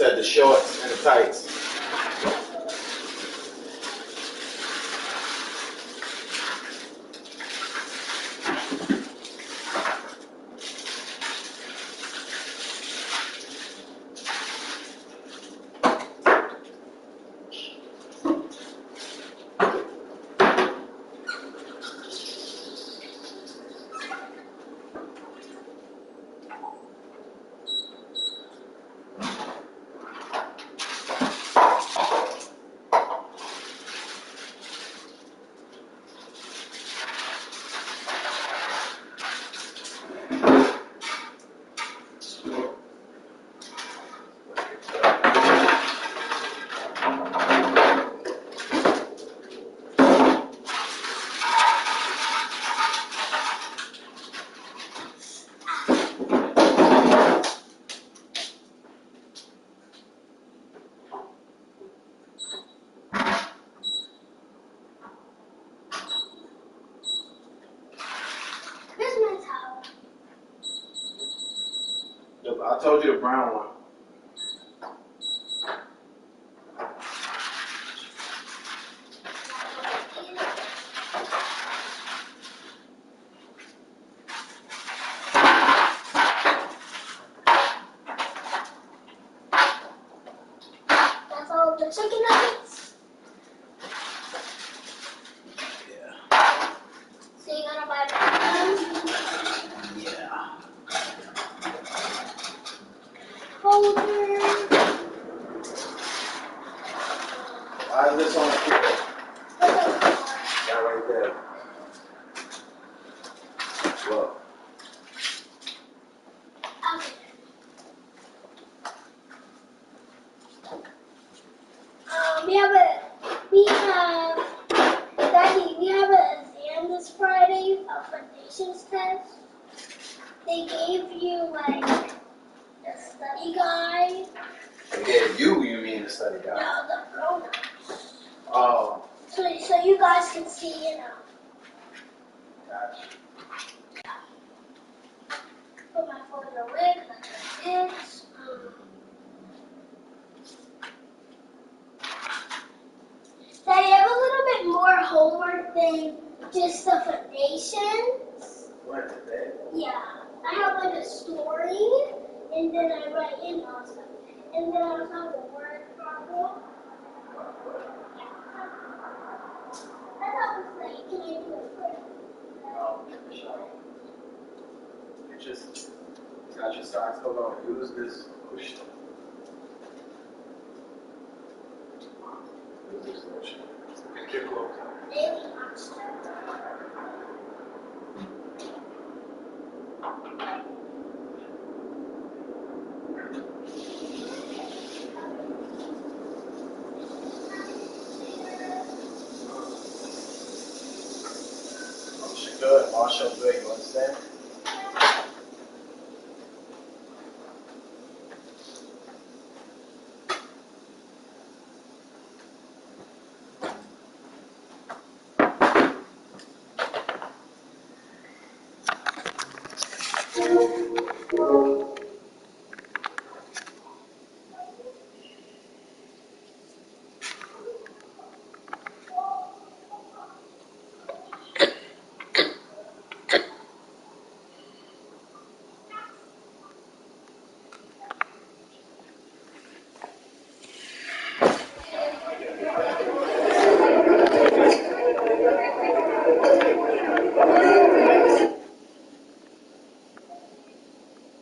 said, the shorts and the tights. I told you the brown one. That's all the chicken nuggets? Yeah. So you're gonna buy them? Yeah. Holder. Why is this on the floor? Yeah, right there. Look. Okay. Daddy, we have an exam this Friday, a foundations test. They gave you like a study guide. They gave you mean the study guide? No, the grown-ups. Oh. So you guys can see, Gotcha. put my folder away because I got this. Daddy, I have a little bit more homework than just the foundations. What today? Yeah. I have like a story, and then I write in also. And then I also have a word problem. I thought it was like, can I do it quick? Oh, sure. You just got your socks. Hold on. Use this. Push. Use this lotion. Pick your clothes up. Daily monster. Wash it good. Wash up good. You understand?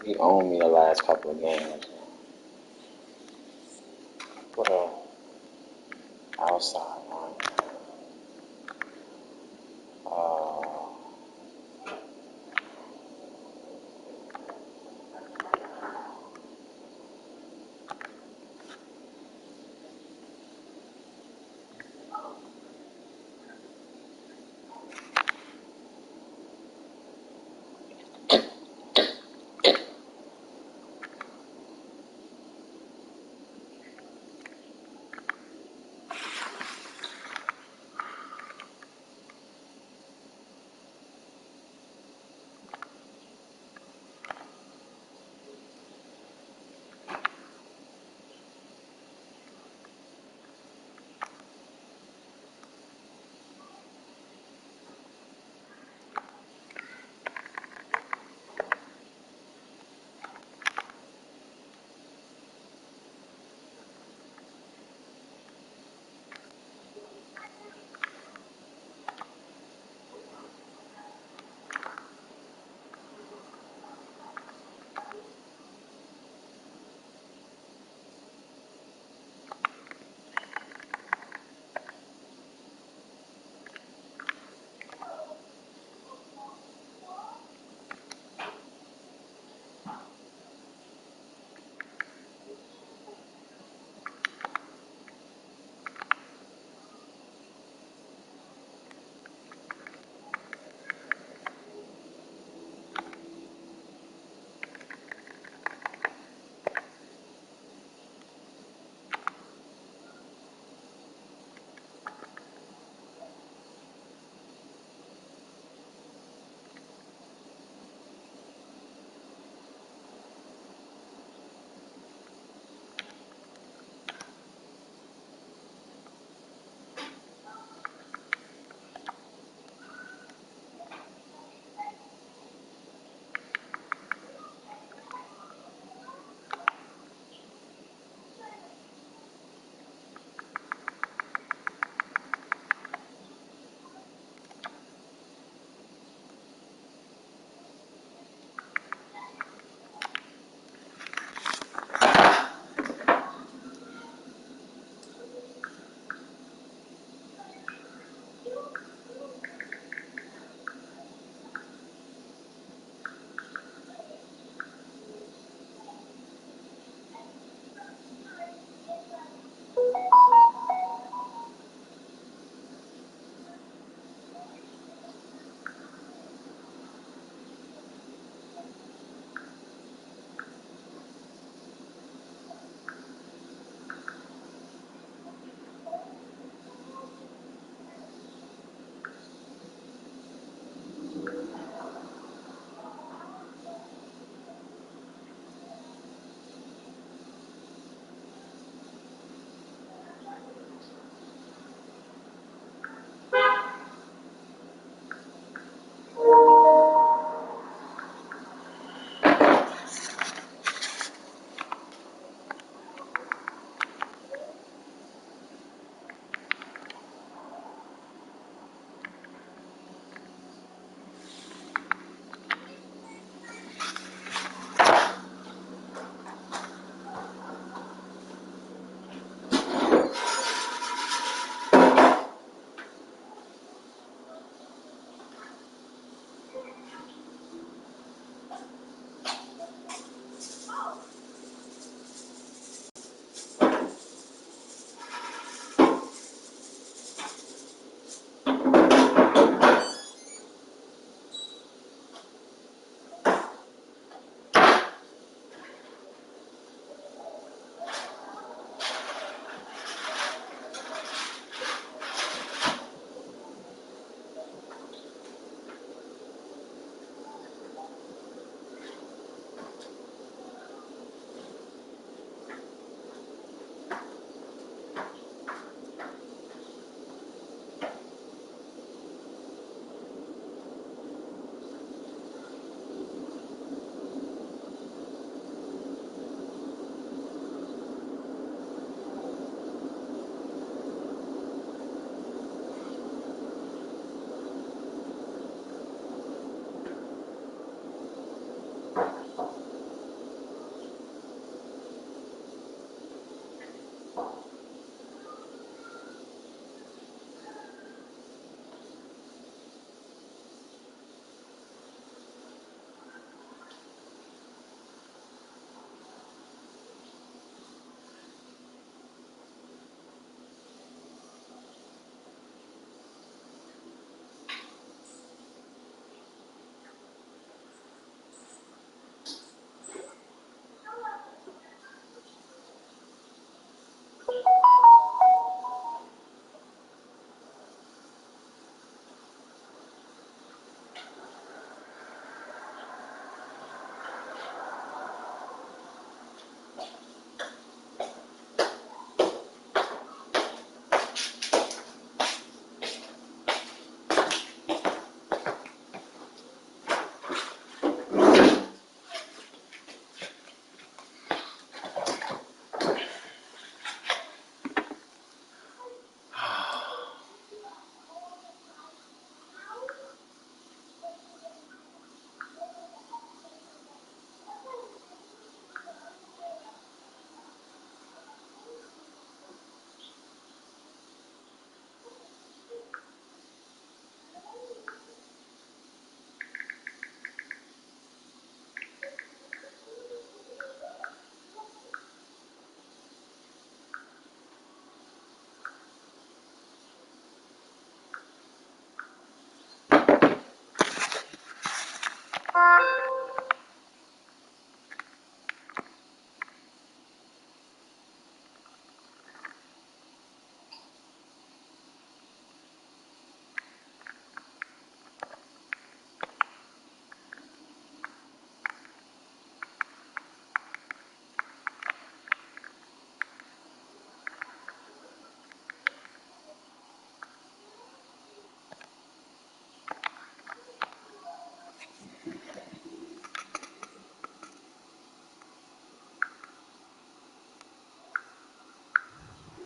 He owned me the last couple of games. What a outside line.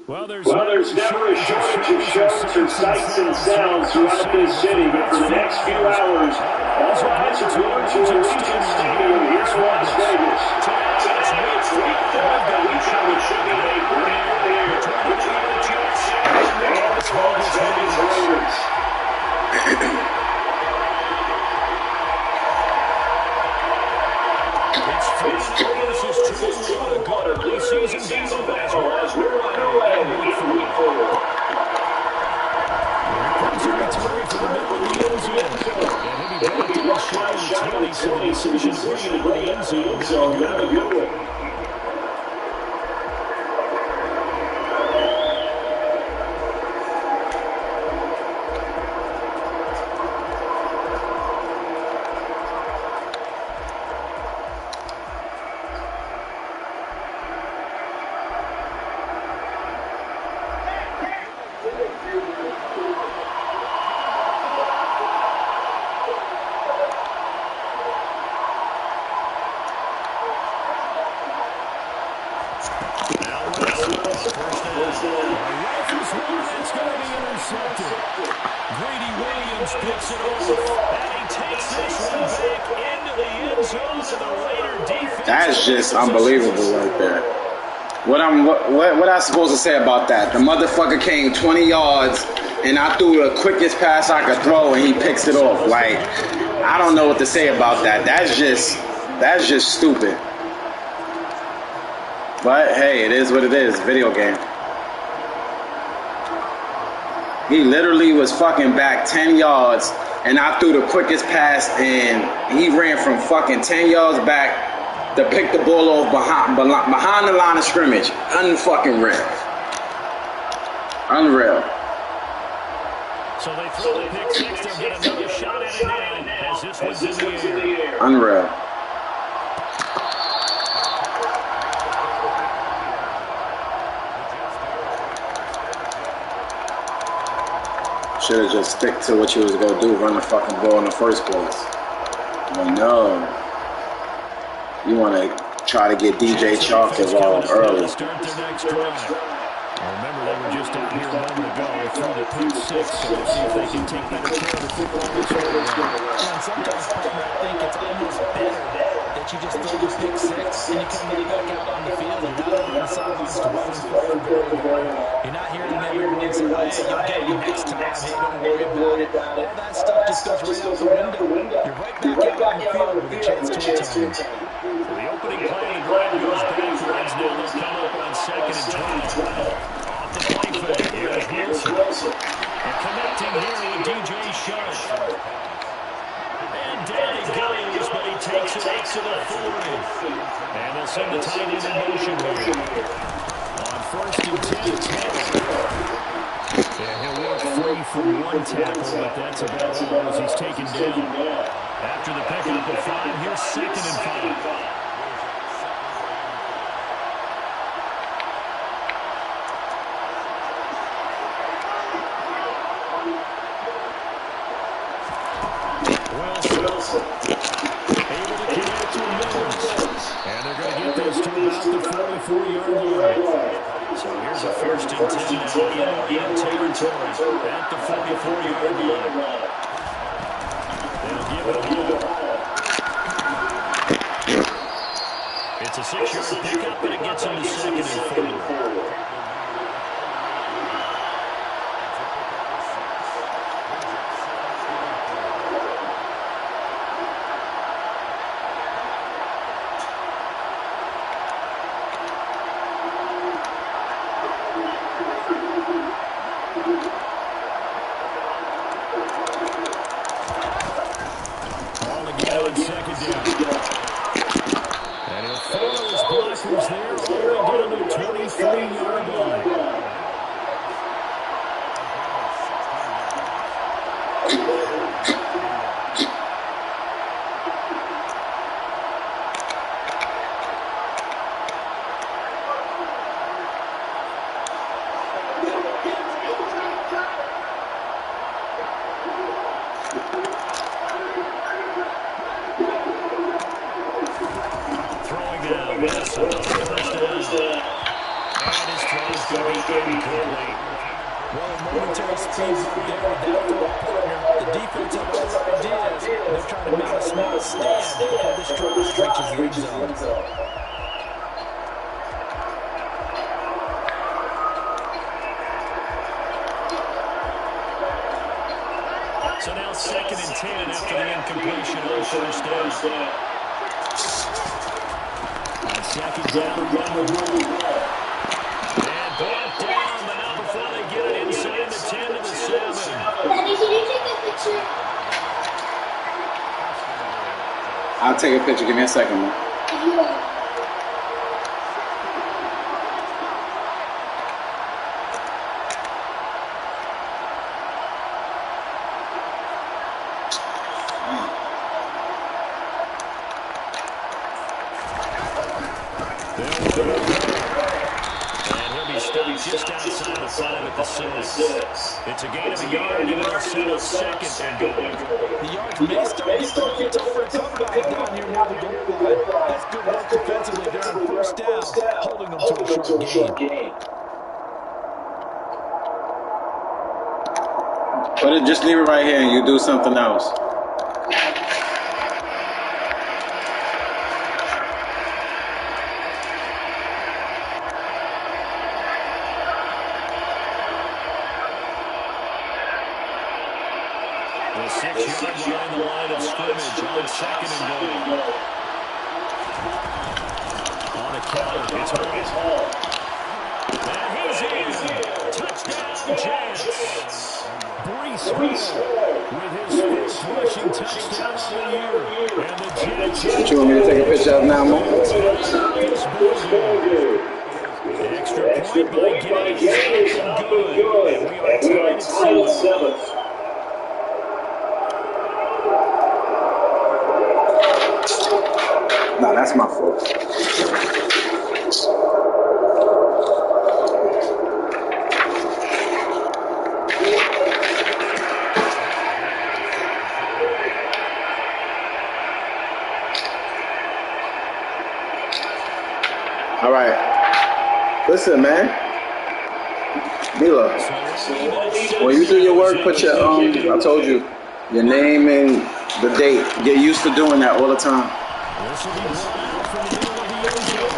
Well, there's never a shortage of shows and sights and sounds throughout this city, but for the next few hours, all eyes are going to Allegiant Stadium here in Las Vegas. Today, it's week 4, and we've got what should be a great premiere between the Jets and the Las Vegas Raiders. It's 3 versus 2 on a good early season battle as we're underway in week 4. That's just unbelievable right there. What I supposed to say about that? The motherfucker came 20 yards and I threw the quickest pass I could throw and he picks it off. Like, I don't know what to say about that. That's just stupid. But hey, it is what it is. Video game. He literally was fucking back 10 yards and I threw the quickest pass and he ran from fucking 10 yards back to pick the ball off behind the line of scrimmage. Unfucking real. Unreal. So they throw the pick six. They'll get another shot at it now as this one's in the air. Unreal. Should have just stick to what you was gonna do, run the fucking ball in the first place. But no. You want to try to get DJ Chalk involved early. Remember, they were just out here a moment ago through the pick six, so we'll see if they can take better care of the football this way around. And sometimes, partner, I think it's almost better that you just throw the pick six and you come back out on the field and not on the sidelines dwelling for You're not hearing everyone say, hey, you'll get you next time, hey, don't worry about it. All that stuff just goes right out the window. You're right back out on the field with a chance to return. The opening play, the drive goes backwards. Now they'll come up on 2nd and 12. Off the play fake, here's Wilson. And connecting here with DJ Sharp. And down he goes, but he takes it out to the 40. And they'll send the tight end in motion here. On 1st and 10. Yeah, he'll work free from one tackle, but that's about all as he's taken down. After the pickup of 5, here's 2nd and 5. Wilson able to connect to Mills. And they're going to get this to about the 44-yard line. So here's a 1st and 10 in territory at the 44-yard line. They'll give it a ball. It's a 6-yard pickup, and it gets them to 2nd and 4. And his throw is going to be incomplete. Well, a momentary speed bump there with that throw partner. The defense have other ideas. They're trying to mount a small stand before this drive reaches the end zone. So now 2nd and 10 after the incompletion on first down. On 2nd down, run the ball. And brought down, but not before they get it inside the 10 to the 7. Daddy, can you take a picture? I'll take a picture. Give me a second, man. Yeah. Just outside the 5 at the 6. It's a gain of a yard, and it'll settle 2nd and goal. The yards may start to get a little tougher to come by down here near the goal line. That's good work defensively there on first down, holding them to a short gain. But just leave it right here and you do something else. The 6-yard line, the line of scrimmage on 2nd and goal. On a counter, it's Hall. And he's in. Touchdown, Jets. Breece Hall with his first rushing touchdown of the year. And the Jets. What you want me to take a picture of now, Mo? Extra point by Gage is up and good. And we are tied at 7. No, that's my fault. All right. Listen, man. Mila, when you do your work, put your, I told you, your name and the date. Get used to doing that all the time. This will be brought out from the middle of the end zone.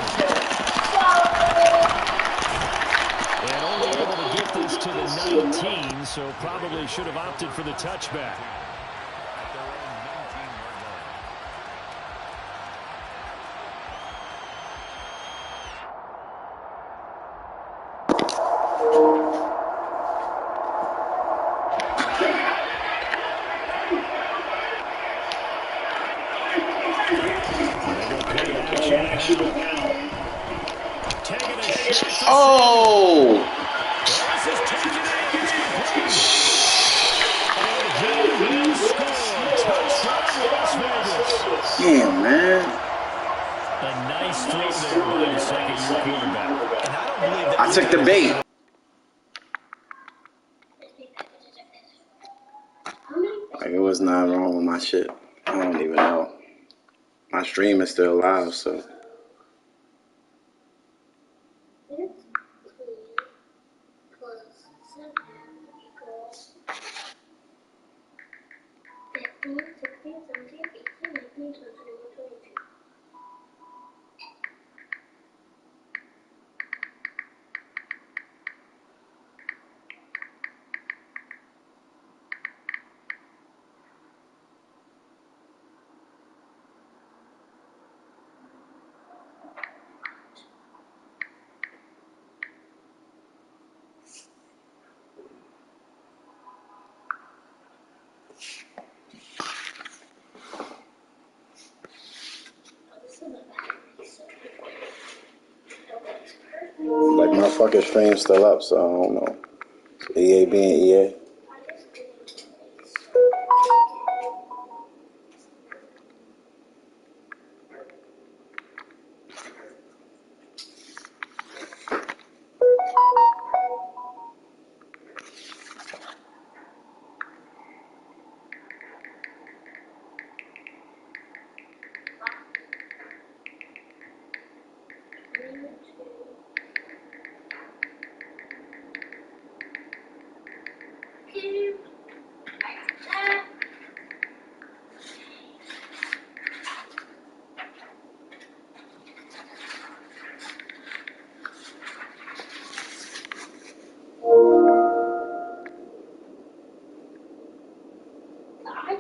And only able to get this to the 19, so probably should have opted for the touchback. Oh! Damn, man. A nice throw there by the second-year quarterback. And I don't believe that I took the bait. Like, it was not wrong with my shit. I don't even know. My stream is still live, so. Like, my fucking stream's still up, so I don't know. EA being EA.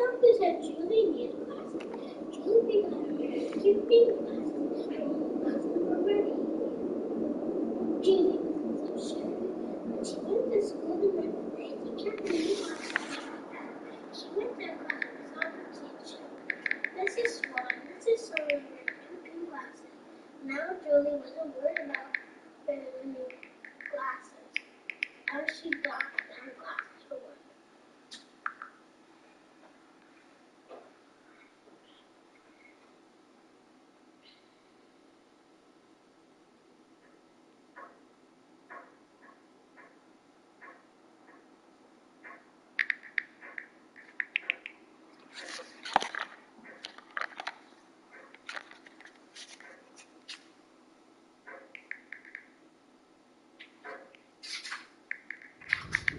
doctor said Julie needs glasses. Julie got keeping glasses. Glasses were ready. Julie was so sure. When she went to school the next day, she kept reading glasses. She went there because she saw her teacher. Mrs. Swan, Mrs. Sullivan, and glasses. Now Julie wasn't worried about the new glasses. Now she got her glasses for work.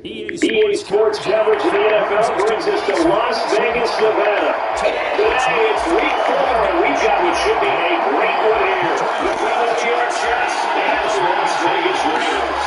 EA Sports coverage of the NFL brings us to Las Vegas, Nevada. Today it's week 4, and we've got what should be a great one here. Between the New York Jets and the Las Vegas Raiders.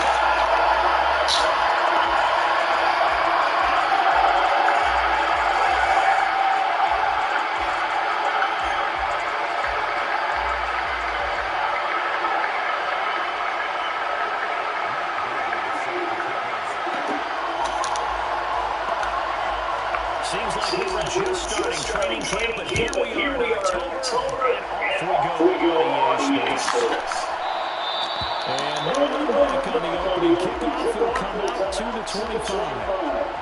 Seems like we were just starting training camp, but here we are in October, and off we go on EA Sports. And no one back on the opening kickoff. It'll come out to the 25.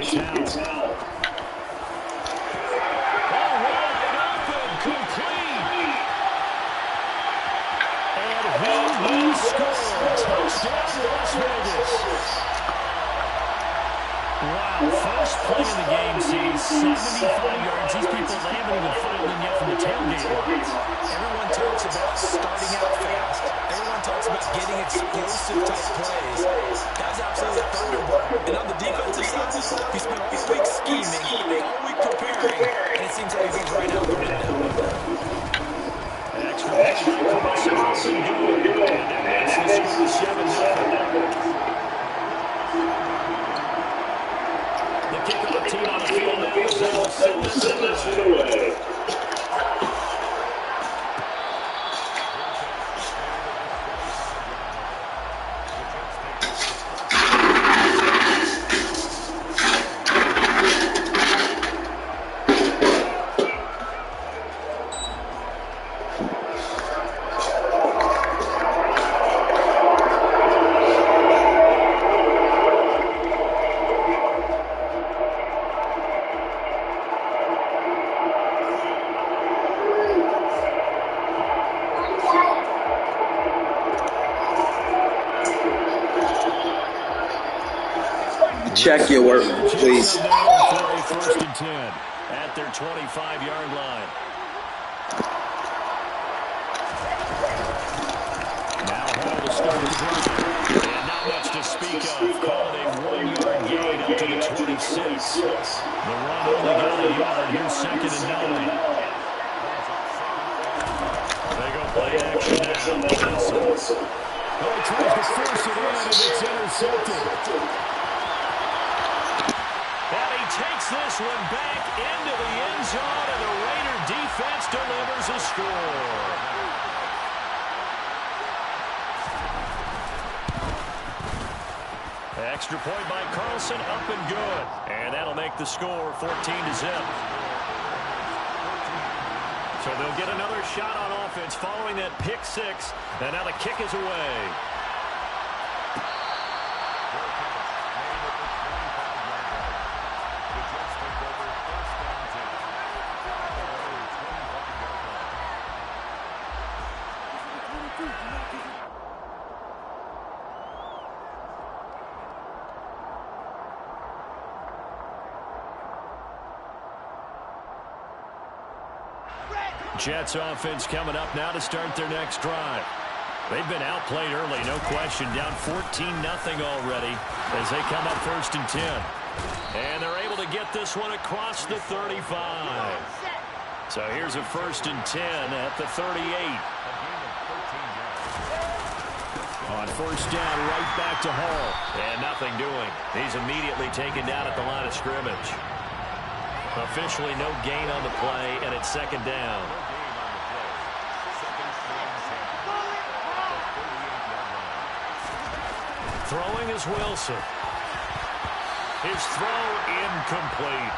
It's out. All wide open, complete. And he will score. Touchdown, Las Vegas. Wow, first play of the game sees 75 yards. These people, they haven't even filed in yet from the tailgate lines. Everyone talks about starting out fast. Everyone talks about getting explosive type plays. Guy's absolutely a thunderbolt. And on the defensive side, he spent all week scheming, all week preparing, and it seems like he's right out the window. Extra Carlson doing good. And that's the score 7-0. The kickoff team on the field now is send this away. Check your work, please. For a 1st and 10 at their 25-yard line. Now Hall will start the drive. And not much to speak of. Call it a 1-yard gain up to the 26. The run only got a yard. Here's 2nd and 9. They go play action now. Wilson. Oh, tries to force it in, and it's intercepted. Takes this one back into the end zone, and the Raider defense delivers a score. Extra point by Carlson, up and good. And that'll make the score 14-0. So they'll get another shot on offense following that pick six, and now the kick is away. Red, Jets offense coming up now to start their next drive. They've been outplayed early, no question. Down 14-0 already as they come up 1st and 10. And they're able to get this one across the 35. So here's a 1st and 10 at the 38. On 1st down, right back to Hall. And nothing doing. He's immediately taken down at the line of scrimmage. Officially no gain on the play, and it's 2nd down. Throwing is Wilson. His throw incomplete.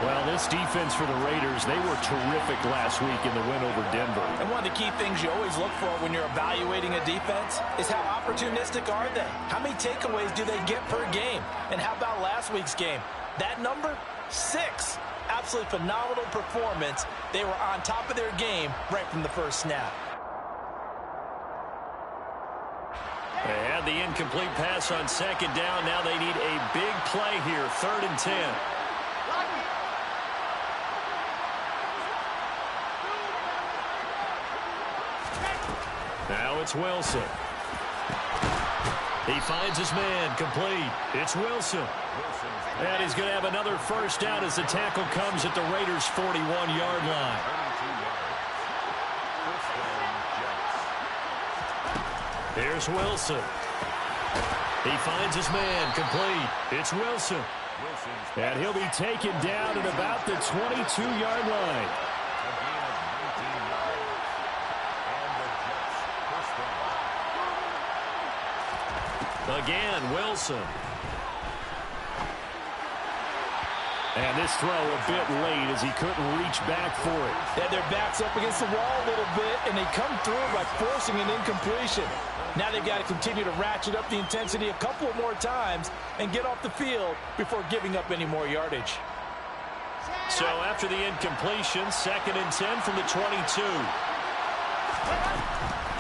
Well, this defense for the Raiders, they were terrific last week in the win over Denver. And one of the key things you always look for when you're evaluating a defense is how opportunistic are they? How many takeaways do they get per game? And how about last week's game? That number? 6. Absolutely phenomenal performance. They were on top of their game right from the first snap. They had the incomplete pass on 2nd down. Now they need a big play here, 3rd and 10. Now it's Wilson. He finds his man, complete. It's Wilson. And he's going to have another 1st down as the tackle comes at the Raiders' 41-yard line. Here's Wilson. He finds his man, complete. It's Wilson. And he'll be taken down at about the 22-yard line. Again, Wilson. And this throw a bit late as he couldn't reach back for it. They had their backs up against the wall a little bit, and they come through by forcing an incompletion. Now they've got to continue to ratchet up the intensity a couple of more times and get off the field before giving up any more yardage. So after the incompletion, 2nd and 10 from the 22.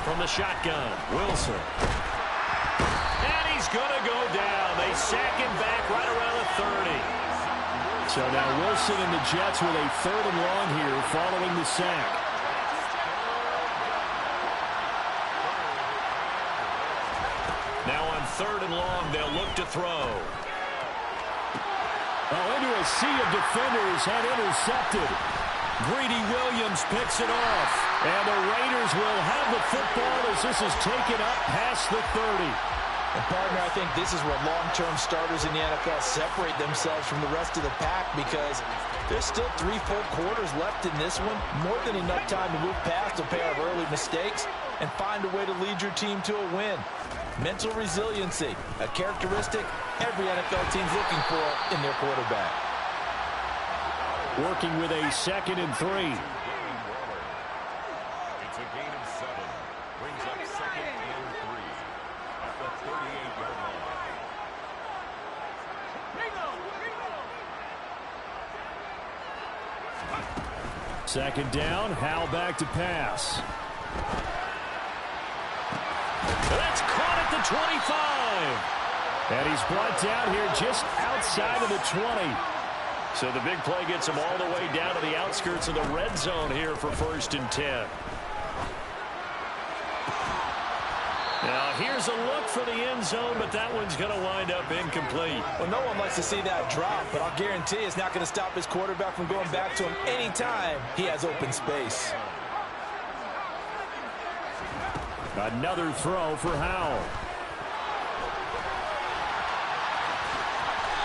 From the shotgun, Wilson. And he's going to go down. They sack him back right around the 30. So now Wilson and the Jets with a 3rd and long here following the sack. Now on 3rd and long, they'll look to throw. Oh, into a sea of defenders and intercepted. Greedy Williams picks it off. And the Raiders will have the football as this is taken up past the 30. And partner, I think this is where long-term starters in the NFL separate themselves from the rest of the pack because there's still 3 full quarters left in this one. More than enough time to move past a pair of early mistakes and find a way to lead your team to a win. Mental resiliency, a characteristic every NFL team's looking for in their quarterback. Working with a 2nd and 3. It's a gain of 7. Brings up 2nd and 3 at the 38-yard line. 2nd down, Howell back to pass. That's caught at the 25. And he's brought down here just outside of the 20. So the big play gets him all the way down to the outskirts of the red zone here for 1st and 10. Now here's a look for the end zone, but that one's going to wind up incomplete. Well, no one likes to see that drop, but I'll guarantee it's not going to stop his quarterback from going back to him anytime he has open space. Another throw for Howell.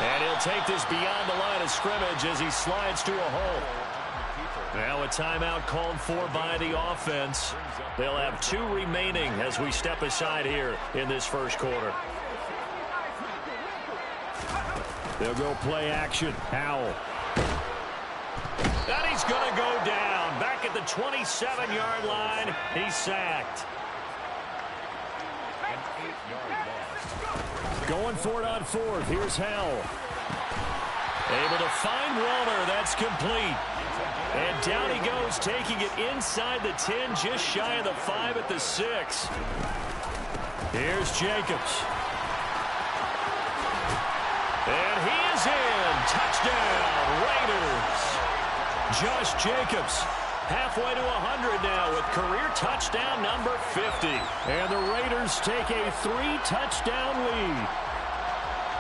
And he'll take this beyond the line of scrimmage as he slides to a hole. Now a timeout called for by the offense. They'll have 2 remaining as we step aside here in this first quarter. They'll go play action. Howell. And he's going to go down. Back at the 27-yard line. He's sacked. An 8-yard loss. Going for it on 4th. Here's Howell. Able to find Walter. That's complete. And down he goes, taking it inside the 10, just shy of the 5 at the 6. Here's Jacobs. And he is in. Touchdown, Raiders. Josh Jacobs Halfway to 100 now with career touchdown number 50. And the Raiders take a 3-touchdown lead.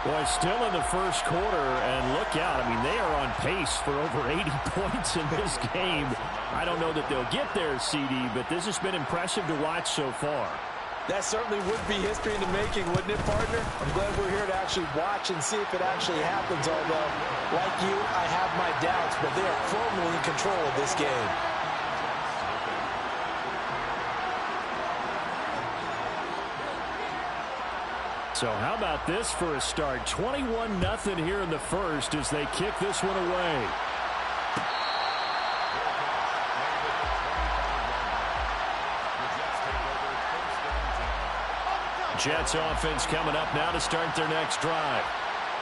Boy, still in the first quarter, and look out. I mean, they are on pace for over 80 points in this game. I don't know that they'll get there, CD, but this has been impressive to watch so far. That certainly would be history in the making, wouldn't it, partner? I'm glad we're here to actually watch and see if it actually happens, although, like you, I have my doubts, but they are firmly in control of this game. So how about this for a start? 21-0 here in the first as they kick this one away. Jets offense coming up now to start their next drive.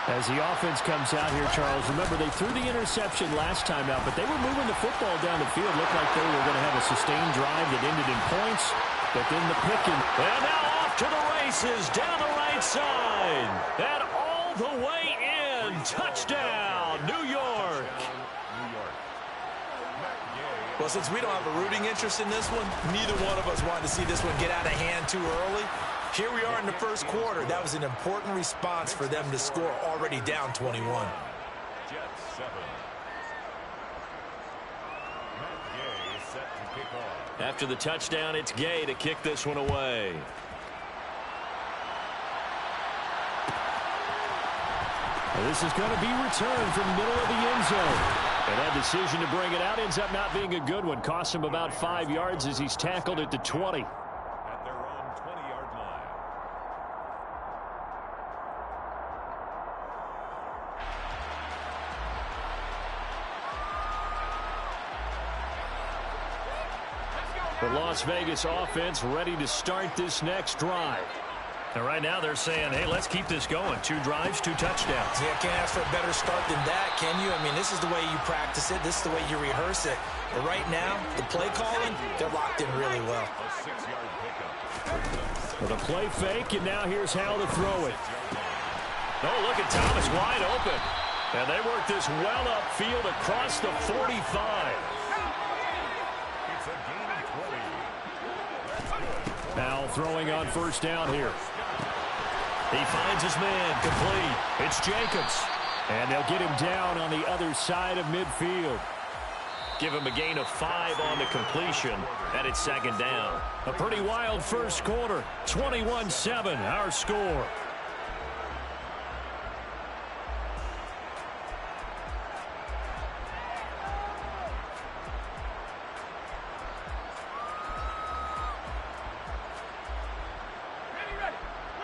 As the offense comes out here, Charles, remember they threw the interception last time out, but they were moving the football down the field. Looked like they were going to have a sustained drive that ended in points, but then the picking. And now off to the races down the right side. And all the way in. Touchdown, New York. Well, since we don't have a rooting interest in this one, neither one of us wanted to see this one get out of hand too early. Here we are in the first quarter. That was an important response for them to score, already down 21. Jets 7. Matt Gay is set to kick off. After the touchdown, it's Gay to kick this one away. And this is going to be returned from the middle of the end zone. And that decision to bring it out ends up not being a good one. Costs him about 5 yards as he's tackled at the 20. At their own 20-yard line. The Las Vegas offense ready to start this next drive. And right now they're saying, hey, let's keep this going. 2 drives, 2 touchdowns. Yeah, can't ask for a better start than that, can you? I mean, this is the way you practice it. This is the way you rehearse it. But right now, the play calling, they're locked in really well. A 6-yard pickup. With a play fake, and now here's how to throw it. Oh, look at Thomas wide open. And they work this well upfield across the 45. It's a gain of 20. Now throwing on first down here. He finds his man complete. It's Jacobs. And they'll get him down on the other side of midfield. Give him a gain of 5 on the completion. And it's second down. A pretty wild first quarter. 21-7, our score.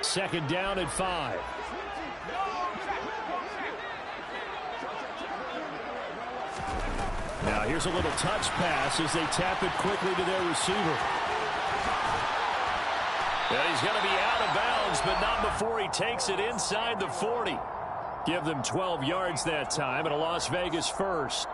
Second down at 5. Now here's a little touch pass as they tap it quickly to their receiver. And he's going to be out of bounds, but not before he takes it inside the 40. Give them 12 yards that time and a Las Vegas first.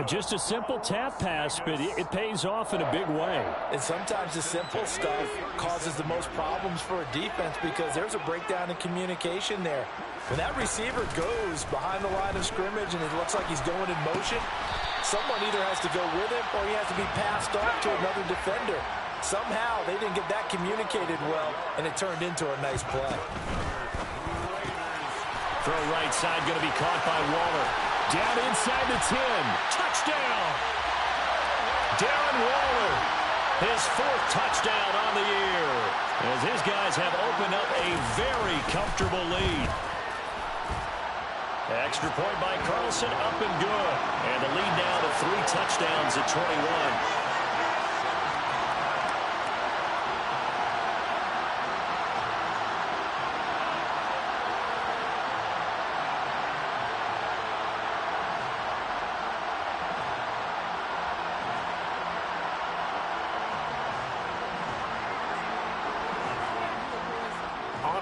Just a simple tap pass, but it pays off in a big way. And sometimes the simple stuff causes the most problems for a defense because there's a breakdown in communication there. When that receiver goes behind the line of scrimmage and it looks like he's going in motion, someone either has to go with him or he has to be passed off to another defender. Somehow they didn't get that communicated well, and it turned into a nice play. Throw right side going to be caught by Waller. Down inside the 10. Touchdown! Darren Waller, his 4th touchdown on the year, as his guys have opened up a very comfortable lead. Extra point by Carlson, up and good. And the lead now to 3 touchdowns at 21.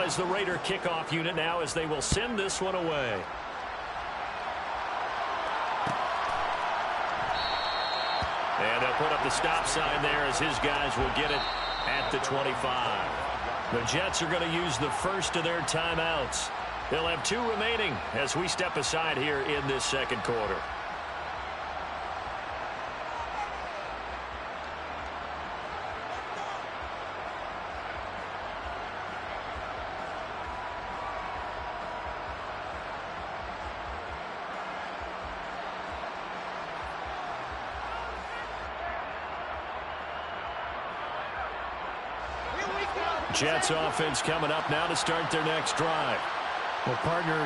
As the Raider kickoff unit now as they will send this one away. And they'll put up the stop sign there as his guys will get it at the 25. The Jets are going to use the first of their timeouts. They'll have 2 remaining as we step aside here in this second quarter. Jets offense coming up now to start their next drive. Well, partner,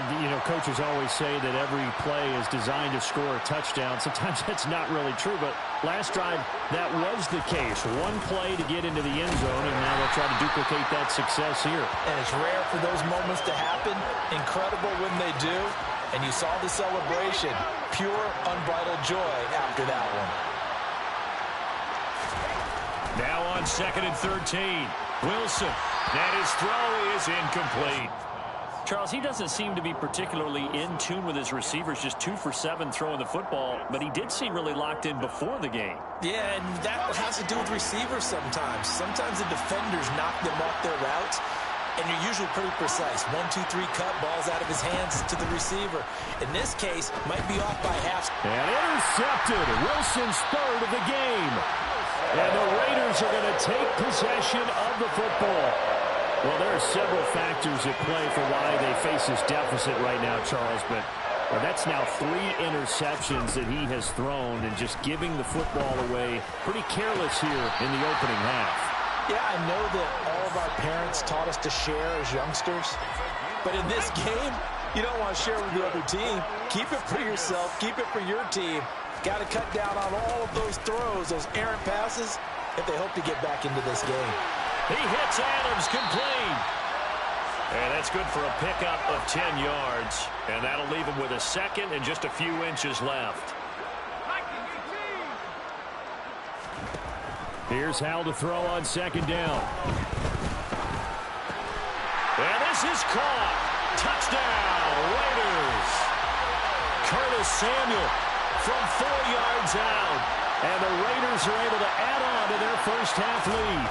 coaches always say that every play is designed to score a touchdown. Sometimes that's not really true, but last drive, that was the case. One play to get into the end zone, and now they'll try to duplicate that success here. And it's rare for those moments to happen. Incredible when they do. And you saw the celebration. Pure, unbridled joy after that one. Now on 2nd and 13. Wilson. And his throw is incomplete. Charles, he doesn't seem to be particularly in tune with his receivers, just 2 for 7 throwing the football, but he did seem really locked in before the game. Yeah, and that has to do with receivers sometimes. Sometimes the defenders knock them off their routes, and you're usually pretty precise. 1, 2, 3 cut, balls out of his hands to the receiver. In this case, might be off by half. And intercepted. Wilson's third of the game. And the Raiders are going to take possession of the football. Well, there are several factors at play for why they face this deficit right now, Charles, but that's now 3 interceptions that he has thrown and just giving the football away pretty careless here in the opening half. Yeah, I know that all of our parents taught us to share as youngsters, but in this game, you don't want to share with the other team. Keep it for yourself. Keep it for your team. Got to cut down on all of those throws, those errant passes, if they hope to get back into this game. He hits Adams complete. And that's good for a pickup of 10 yards. And that'll leave him with a second and just a few inches left. Here's Howell to throw on 2nd down. And this is caught. Touchdown, Raiders. Curtis Samuel from 4 yards out. And the Raiders are able to add on to their first half lead.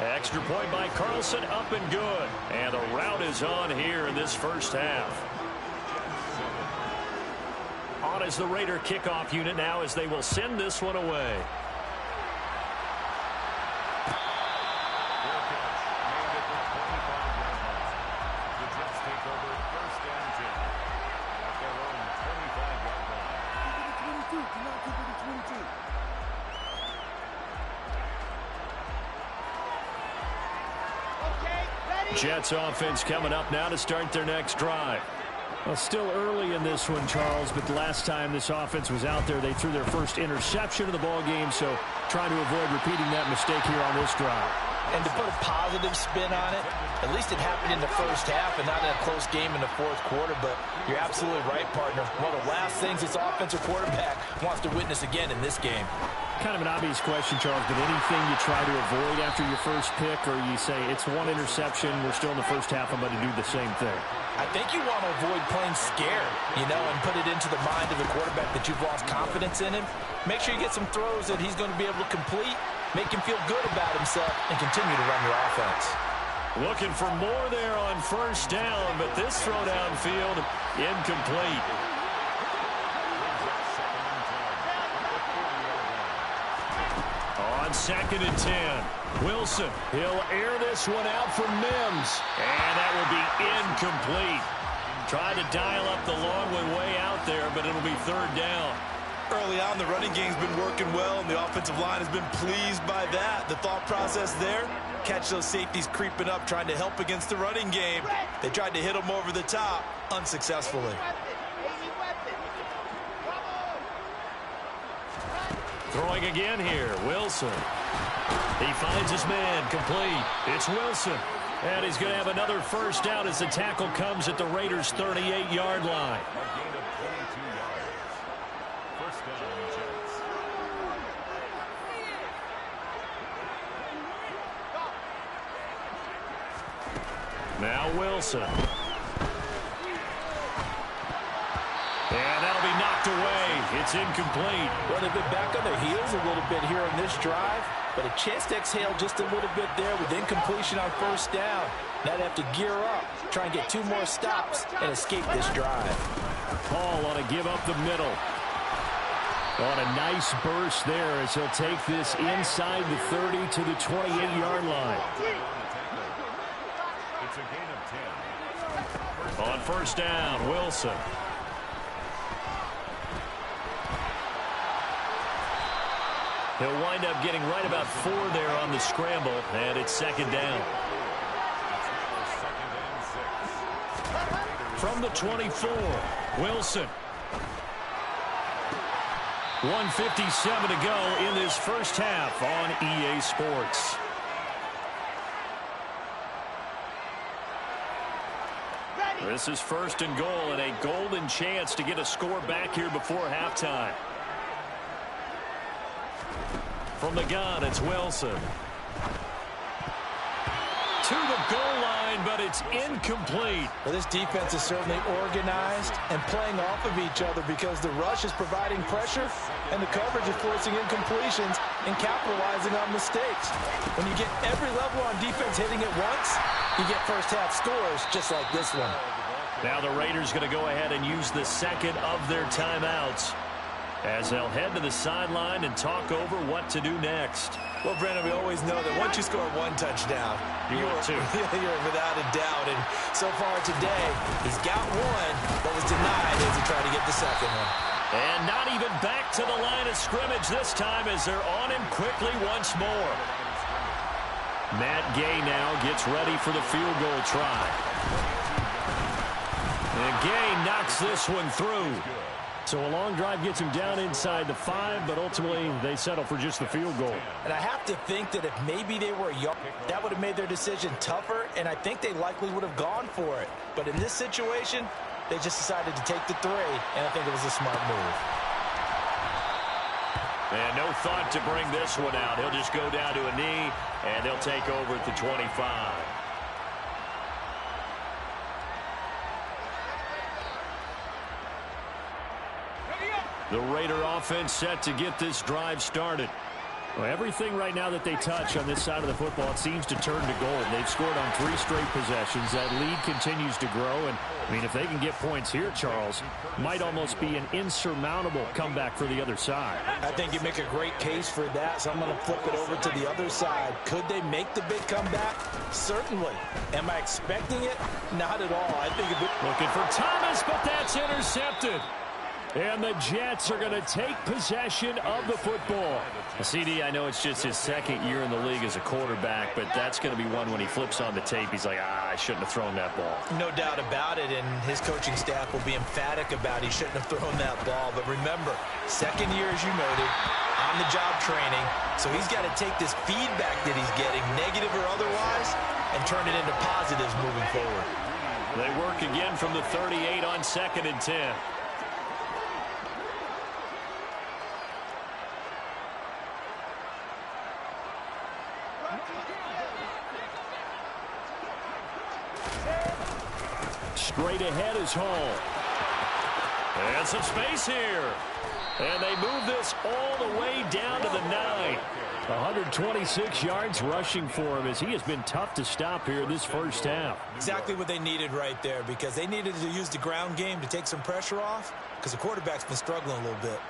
Extra point by Carlson, up and good. And the route is on here in this first half. On is the Raider kickoff unit now as they will send this one away. The Jets take over 1st and 10 at their own 25-yard line. Keep it to 22. Do not keep it to 22. Jets offense coming up now to start their next drive. Well, still early in this one, Charles, but the last time this offense was out there, they threw their first interception of the ball game, so trying to avoid repeating that mistake here on this drive. And to put a positive spin on it, at least it happened in the first half and not in a close game in the 4th quarter, but you're absolutely right, partner. One of the last things this offensive quarterback wants to witness again in this game. Kind of an obvious question, Charles, but anything you try to avoid after your first pick, or you say it's 1 interception, we're still in the first half, I'm going to do the same thing? I think you want to avoid playing scared, and put it into the mind of the quarterback that you've lost confidence in him. Make sure you get some throws that he's going to be able to complete, make him feel good about himself, and continue to run your offense. Looking for more there on 1st down, but this throw downfield, incomplete. On 2nd and 10, Wilson. He'll air this one out for Mims. And that will be incomplete. Tried to dial up the long one way out there, but it'll be 3rd down. Early on, the running game's been working well, and the offensive line has been pleased by that. The thought process there, catch those safeties creeping up, trying to help against the running game. They tried to hit them over the top, unsuccessfully. Throwing again here, Wilson. He finds his man, complete. It's Wilson. And he's going to have another 1st down as the tackle comes at the Raiders' 38-yard line. A gain of 22 yards. 1st down, Jets. Now Wilson. And that'll be knocked away. It's incomplete. Well, they've been back on their heels a little bit here on this drive, but a chance to exhale just a little bit there with incompletion on 1st down. Now they have to gear up, try and get 2 more stops, and escape this drive. Paul on a give up the middle. On a nice burst there as he'll take this inside the 30 to the 28-yard line. It's a gain of 10. On 1st down, Wilson. He'll wind up getting right about 4 there on the scramble, and it's second down. From the 24, Wilson. 1:57 to go in this first half on EA Sports. This is first and goal and a golden chance to get a score back here before halftime. From the gun, it's Wilson. To the goal line, but it's incomplete. Well, this defense is certainly organized and playing off of each other because the rush is providing pressure and the coverage is forcing incompletions and capitalizing on mistakes. When you get every level on defense hitting at once, you get first half scores just like this one. Now the Raiders going to go ahead and use the second of their timeouts as they'll head to the sideline and talk over what to do next. Well, Brandon, we always know that once you score one touchdown, you're without a doubt. And so far today, he's got one, but was denied as he tried to get the second one. And not even back to the line of scrimmage this time as they're on him quickly once more. Matt Gay now gets ready for the field goal try. And Gay knocks this one through. So a long drive gets him down inside the 5, but ultimately they settle for just the field goal. And I have to think that if maybe they were young, that would have made their decision tougher, and I think they likely would have gone for it. But in this situation, they just decided to take the 3, and I think it was a smart move. And no thought to bring this one out. He'll just go down to a knee, and they'll take over at the 25. The Raider offense set to get this drive started. Well, everything right now that they touch on this side of the football, it seems to turn to gold. They've scored on 3 straight possessions. That lead continues to grow. And, I mean, if they can get points here, Charles, might almost be an insurmountable comeback for the other side. I think you make a great case for that, so I'm going to flip it over to the other side. Could they make the big comeback? Certainly. Am I expecting it? Not at all. I think looking for Thomas, but that's intercepted. And the Jets are going to take possession of the football. CD, I know it's just his second year in the league as a quarterback, but that's going to be one when he flips on the tape. He's like, I shouldn't have thrown that ball. No doubt about it, and his coaching staff will be emphatic about he shouldn't have thrown that ball. But remember, second year, as you noted, on-the-job training, so he's got to take this feedback that he's getting, negative or otherwise, and turn it into positives moving forward. They work again from the 38 on 2nd and 10. Straight ahead is Hall. And some space here. And they move this all the way down to the 9. 126 yards rushing for him as he has been tough to stop here this first half. Exactly what they needed right there, because they needed to use the ground game to take some pressure off because the quarterback's been struggling a little bit.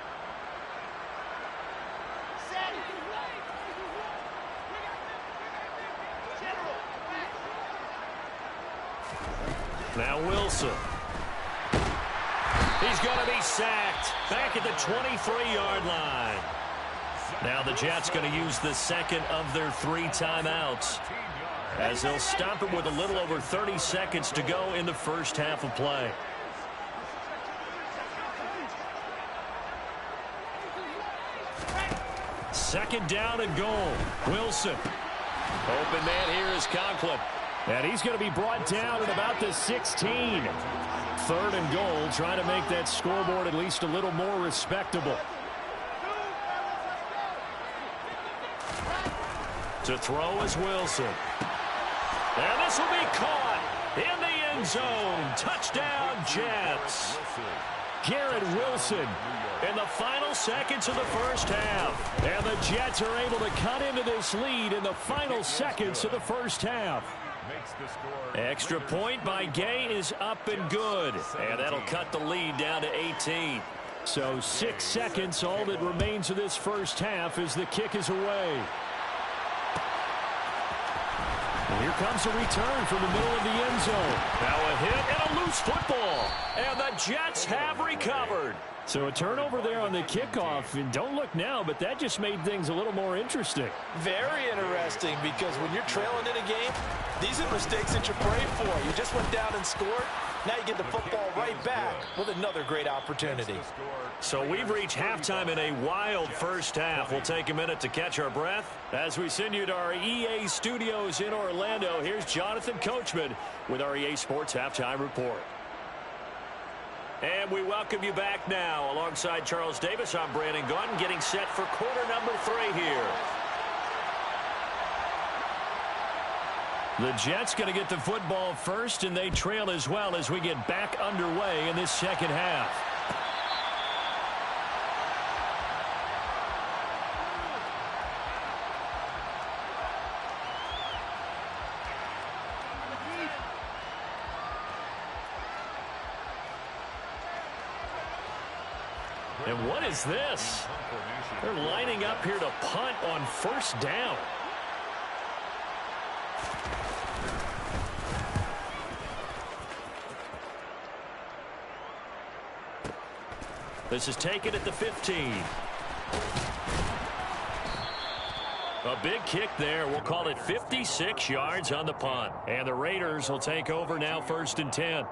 Now Wilson. He's going to be sacked back at the 23-yard line. Now the Jets going to use the second of their 3 timeouts as they'll stop it with a little over 30 seconds to go in the first half of play. Second down and goal. Wilson. Open man here is Conklin. And he's going to be brought down at about the 16. 3rd and goal, trying to make that scoreboard at least a little more respectable. To throw is Wilson. And this will be caught in the end zone. Touchdown, Jets. Garrett Wilson in the final seconds of the first half. And the Jets are able to cut into this lead in the final seconds of the first half. Extra point by Gay is up and good. And that'll cut the lead down to 18. So 6 seconds, all that remains of this first half as the kick is away. And here comes a return from the middle of the end zone. Now a hit and a loose football. And the Jets have recovered. So a turnover there on the kickoff, and don't look now, but that just made things a little more interesting. Very interesting, because when you're trailing in a game, these are mistakes that you pray for. You just went down and scored. Now you get the football right back with another great opportunity. So we've reached halftime in a wild first half. We'll take a minute to catch our breath as we send you to our EA studios in Orlando. Here's Jonathan Coachman with our EA Sports Halftime Report. And we welcome you back now. Alongside Charles Davis, I'm Brandon Gaudin, getting set for quarter number 3 here. The Jets going to get the football first, and they trail as well as we get back underway in this second half. And what is this? They're lining up here to punt on first down. This is taken at the 15. A big kick there. We'll call it 56 yards on the punt. And the Raiders will take over now, 1st and 10.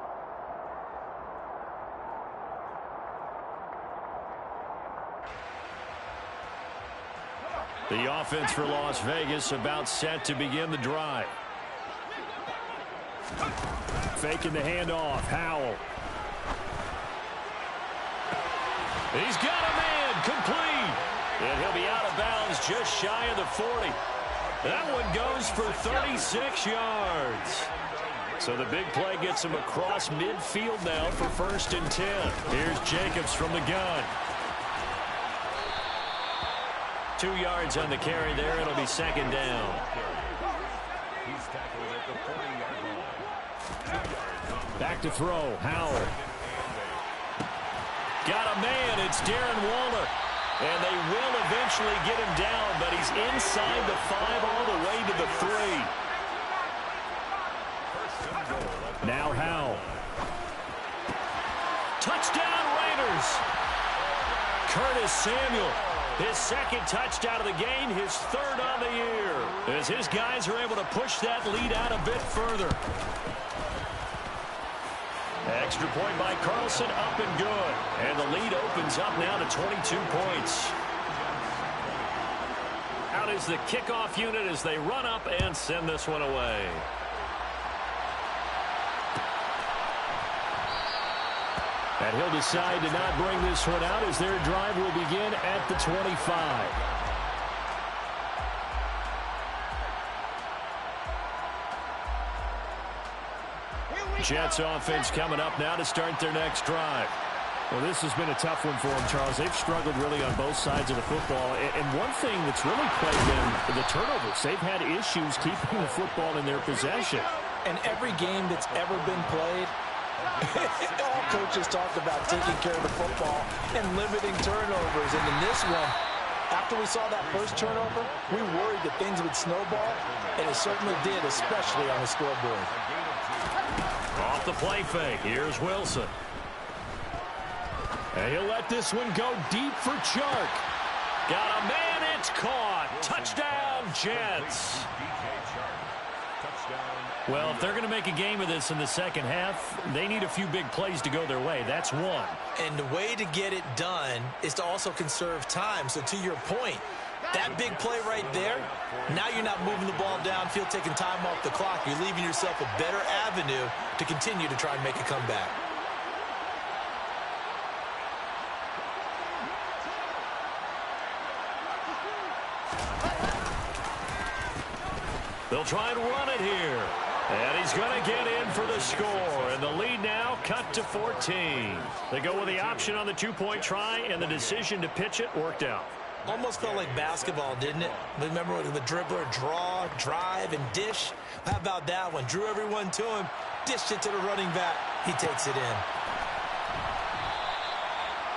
The offense for Las Vegas about set to begin the drive. Faking the handoff. Howell. He's got a man. Complete. And he'll be out of bounds just shy of the 40. That one goes for 36 yards. So the big play gets him across midfield now for 1st and 10. Here's Jacobs from the gun. 2 yards on the carry there. It'll be 2nd down. He's tackled at the 40-yard line. Back to throw. Howell. Got a man. It's Darren Waller. And they will eventually get him down, but he's inside the 5 all the way to the 3. Now Howell. Touchdown Raiders. Curtis Samuel. His 2nd touchdown of the game, his 3rd on the year. As his guys are able to push that lead out a bit further. Extra point by Carlson, up and good. And the lead opens up now to 22 points. Out is the kickoff unit as they run up and send this one away. And he'll decide to not bring this one out as their drive will begin at the 25. Jets offense coming up now to start their next drive. Well, this has been a tough one for them, Charles. They've struggled really on both sides of the football. And one thing that's really plagued them, the turnovers. They've had issues keeping the football in their possession. And every game that's ever been played, all coaches talked about taking care of the football and limiting turnovers. And in this one, after we saw that first turnover, we worried that things would snowball, and it certainly did, especially on the scoreboard. Off the play fake, here's Wilson. And he'll let this one go deep for Chark. Got a man, it's caught. Touchdown, Jets. Well, if they're going to make a game of this in the second half, they need a few big plays to go their way. That's one. And the way to get it done is to also conserve time. So to your point, that big play right there, now you're not moving the ball downfield, taking time off the clock. You're leaving yourself a better avenue to continue to try and make a comeback. They'll try and run it here. And he's going to get in for the score. And the lead now cut to 14. They go with the option on the 2-point try, and the decision to pitch it worked out. Almost felt like basketball, didn't it? Remember when the dribbler draw, drive, and dish? How about that one? Drew everyone to him, dished it to the running back. He takes it in.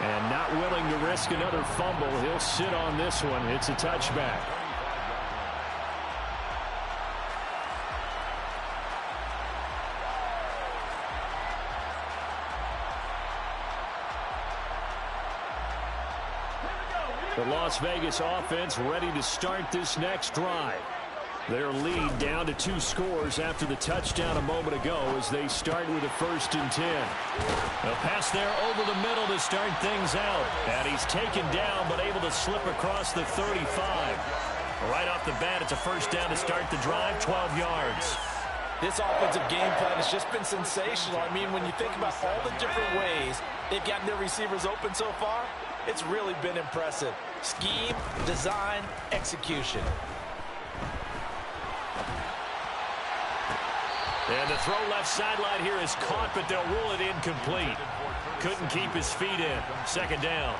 And not willing to risk another fumble, he'll sit on this one. It's a touchback. The Las Vegas offense ready to start this next drive. Their lead down to 2 scores after the touchdown a moment ago as they start with a 1st and 10. A pass there over the middle to start things out. And he's taken down but able to slip across the 35. Right off the bat, it's a 1st down to start the drive, 12 yards. This offensive game plan has just been sensational. I mean, when you think about all the different ways they've gotten their receivers open so far, it's really been impressive. Scheme, design, execution. And the throw left sideline here is caught, but they'll rule it incomplete. Couldn't keep his feet in. 2nd down.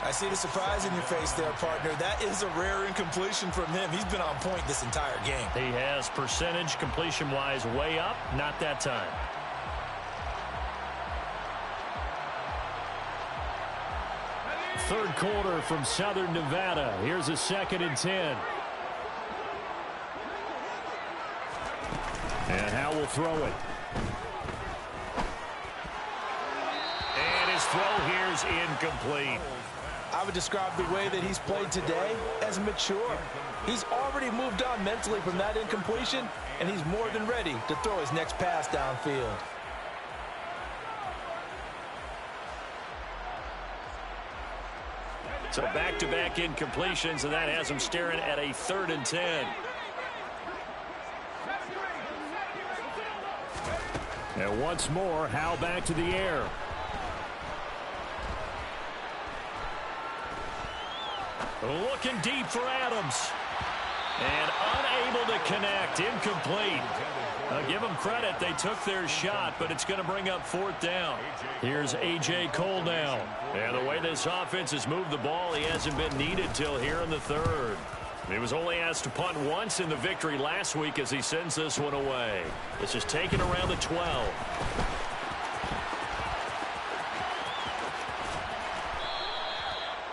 I see the surprise in your face there, partner. That is a rare incompletion from him. He's been on point this entire game. He has percentage completion-wise way up. Not that time. Third quarter from Southern Nevada. Here's a 2nd and 10. And Howe will throw it. And his throw here's incomplete. I would describe the way that he's played today as mature. He's already moved on mentally from that incompletion, and he's more than ready to throw his next pass downfield. So back-to-back incompletions, and that has him staring at a 3rd and 10. And once more, Howe back to the air. Looking deep for Adams. And unable to connect. Incomplete. Give them credit. They took their shot, but it's going to bring up 4th down. Here's A.J. Cole now. And the way this offense has moved the ball, he hasn't been needed till here in the 3rd. He was only asked to punt once in the victory last week as he sends this one away. This is taken around the 12.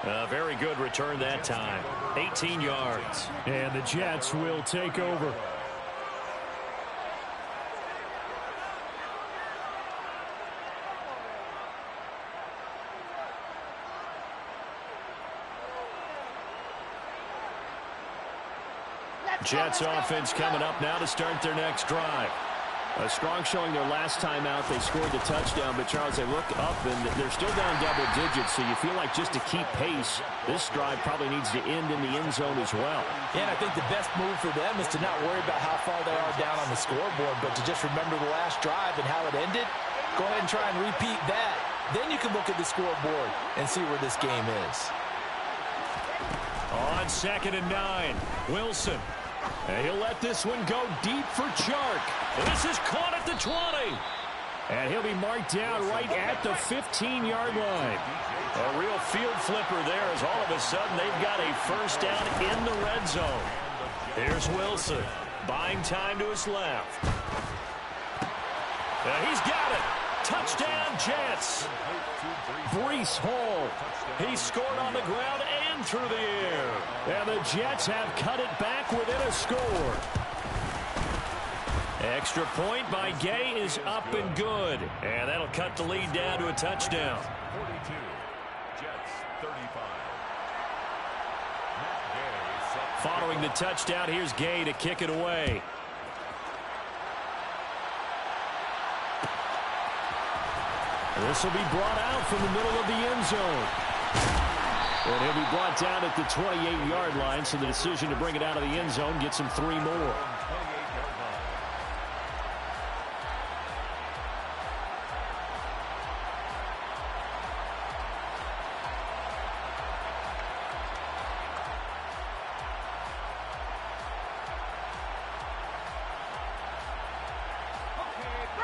A very good return that time. 18 yards. And the Jets will take over. Jets offense coming up now to start their next drive. A strong showing their last time out. They scored the touchdown, but Charles, they look up and they're still down double digits, so you feel like just to keep pace, this drive probably needs to end in the end zone as well. And I think the best move for them is to not worry about how far they are down on the scoreboard, but to just remember the last drive and how it ended. Go ahead and try and repeat that. Then you can look at the scoreboard and see where this game is. On 2nd and 9, Wilson. And he'll let this one go deep for Chark. This is caught at the 20. And he'll be marked down right at the 15-yard line. A real field flipper there as all of a sudden they've got a 1st down in the red zone. Here's Wilson, buying time to his left. He's got it. Touchdown, Jets. Breece Hall. He scored on the ground and through the air. And the Jets have cut it back within a score. Extra point by Gay is up and good. And that'll cut the lead down to a touchdown. 42. Jets 35. Matt Gay set. Following the touchdown, here's Gay to kick it away. This will be brought out from the middle of the end zone. And he'll be brought down at the 28-yard line, so the decision to bring it out of the end zone gets him 3 more.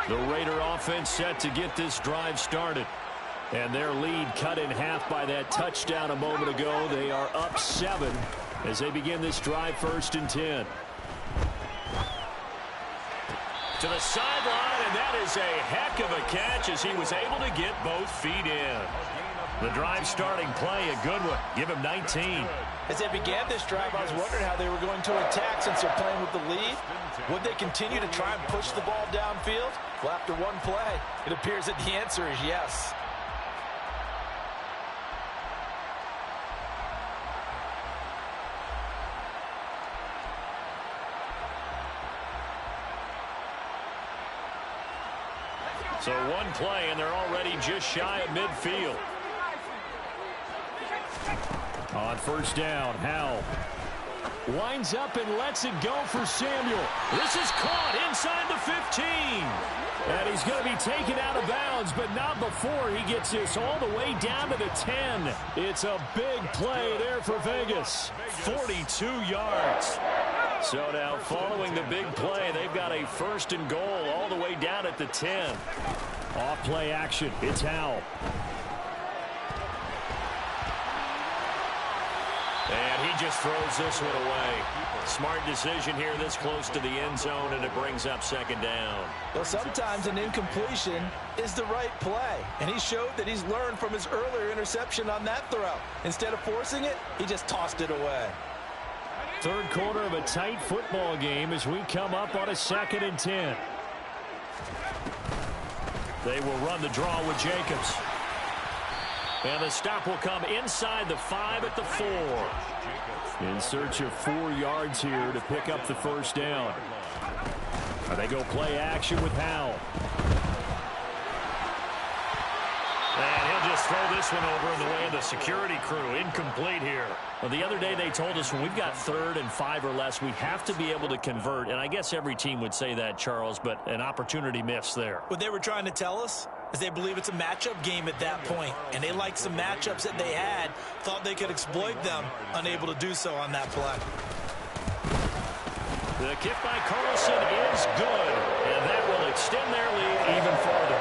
The Raider offense set to get this drive started. And their lead cut in half by that touchdown a moment ago. They are up 7 as they begin this drive, 1st and 10. To the sideline, and that is a heck of a catch as he was able to get both feet in. The drive starting play, a good one. Give him 19. As they began this drive, I was wondering how they were going to attack since they're playing with the lead. Would they continue to try and push the ball downfield? Well, after one play, it appears that the answer is yes. So one play, and they're already just shy of midfield. On first down, Howell winds up and lets it go for Samuel. This is caught inside the 15. And he's going to be taken out of bounds, but not before he gets this all the way down to the 10. It's a big play there for Vegas. 42 yards. So now following the big play, they've got a first and goal all the way down at the 10. Off play action. It's Howell. And he just throws this one away. Smart decision here this close to the end zone, and it brings up second down. Well, sometimes an incompletion is the right play, and he showed that he's learned from his earlier interception on that throw. Instead of forcing it, he just tossed it away. Third quarter of a tight football game as we come up on a 2nd and 10. They will run the draw with Jacobs. And the stop will come inside the 5 at the 4. In search of 4 yards here to pick up the first down. They go play action with Howell. And he'll just throw this one over in the way of the security crew. Incomplete here. Well, the other day they told us when we've got 3rd and 5 or less, we have to be able to convert. And I guess every team would say that, Charles, but an opportunity missed there. What they were trying to tell us is they believe it's a matchup game at that point, and they liked some matchups that they had, thought they could exploit them, unable to do so on that play. The kick by Carlson is good, and that will extend their lead even further.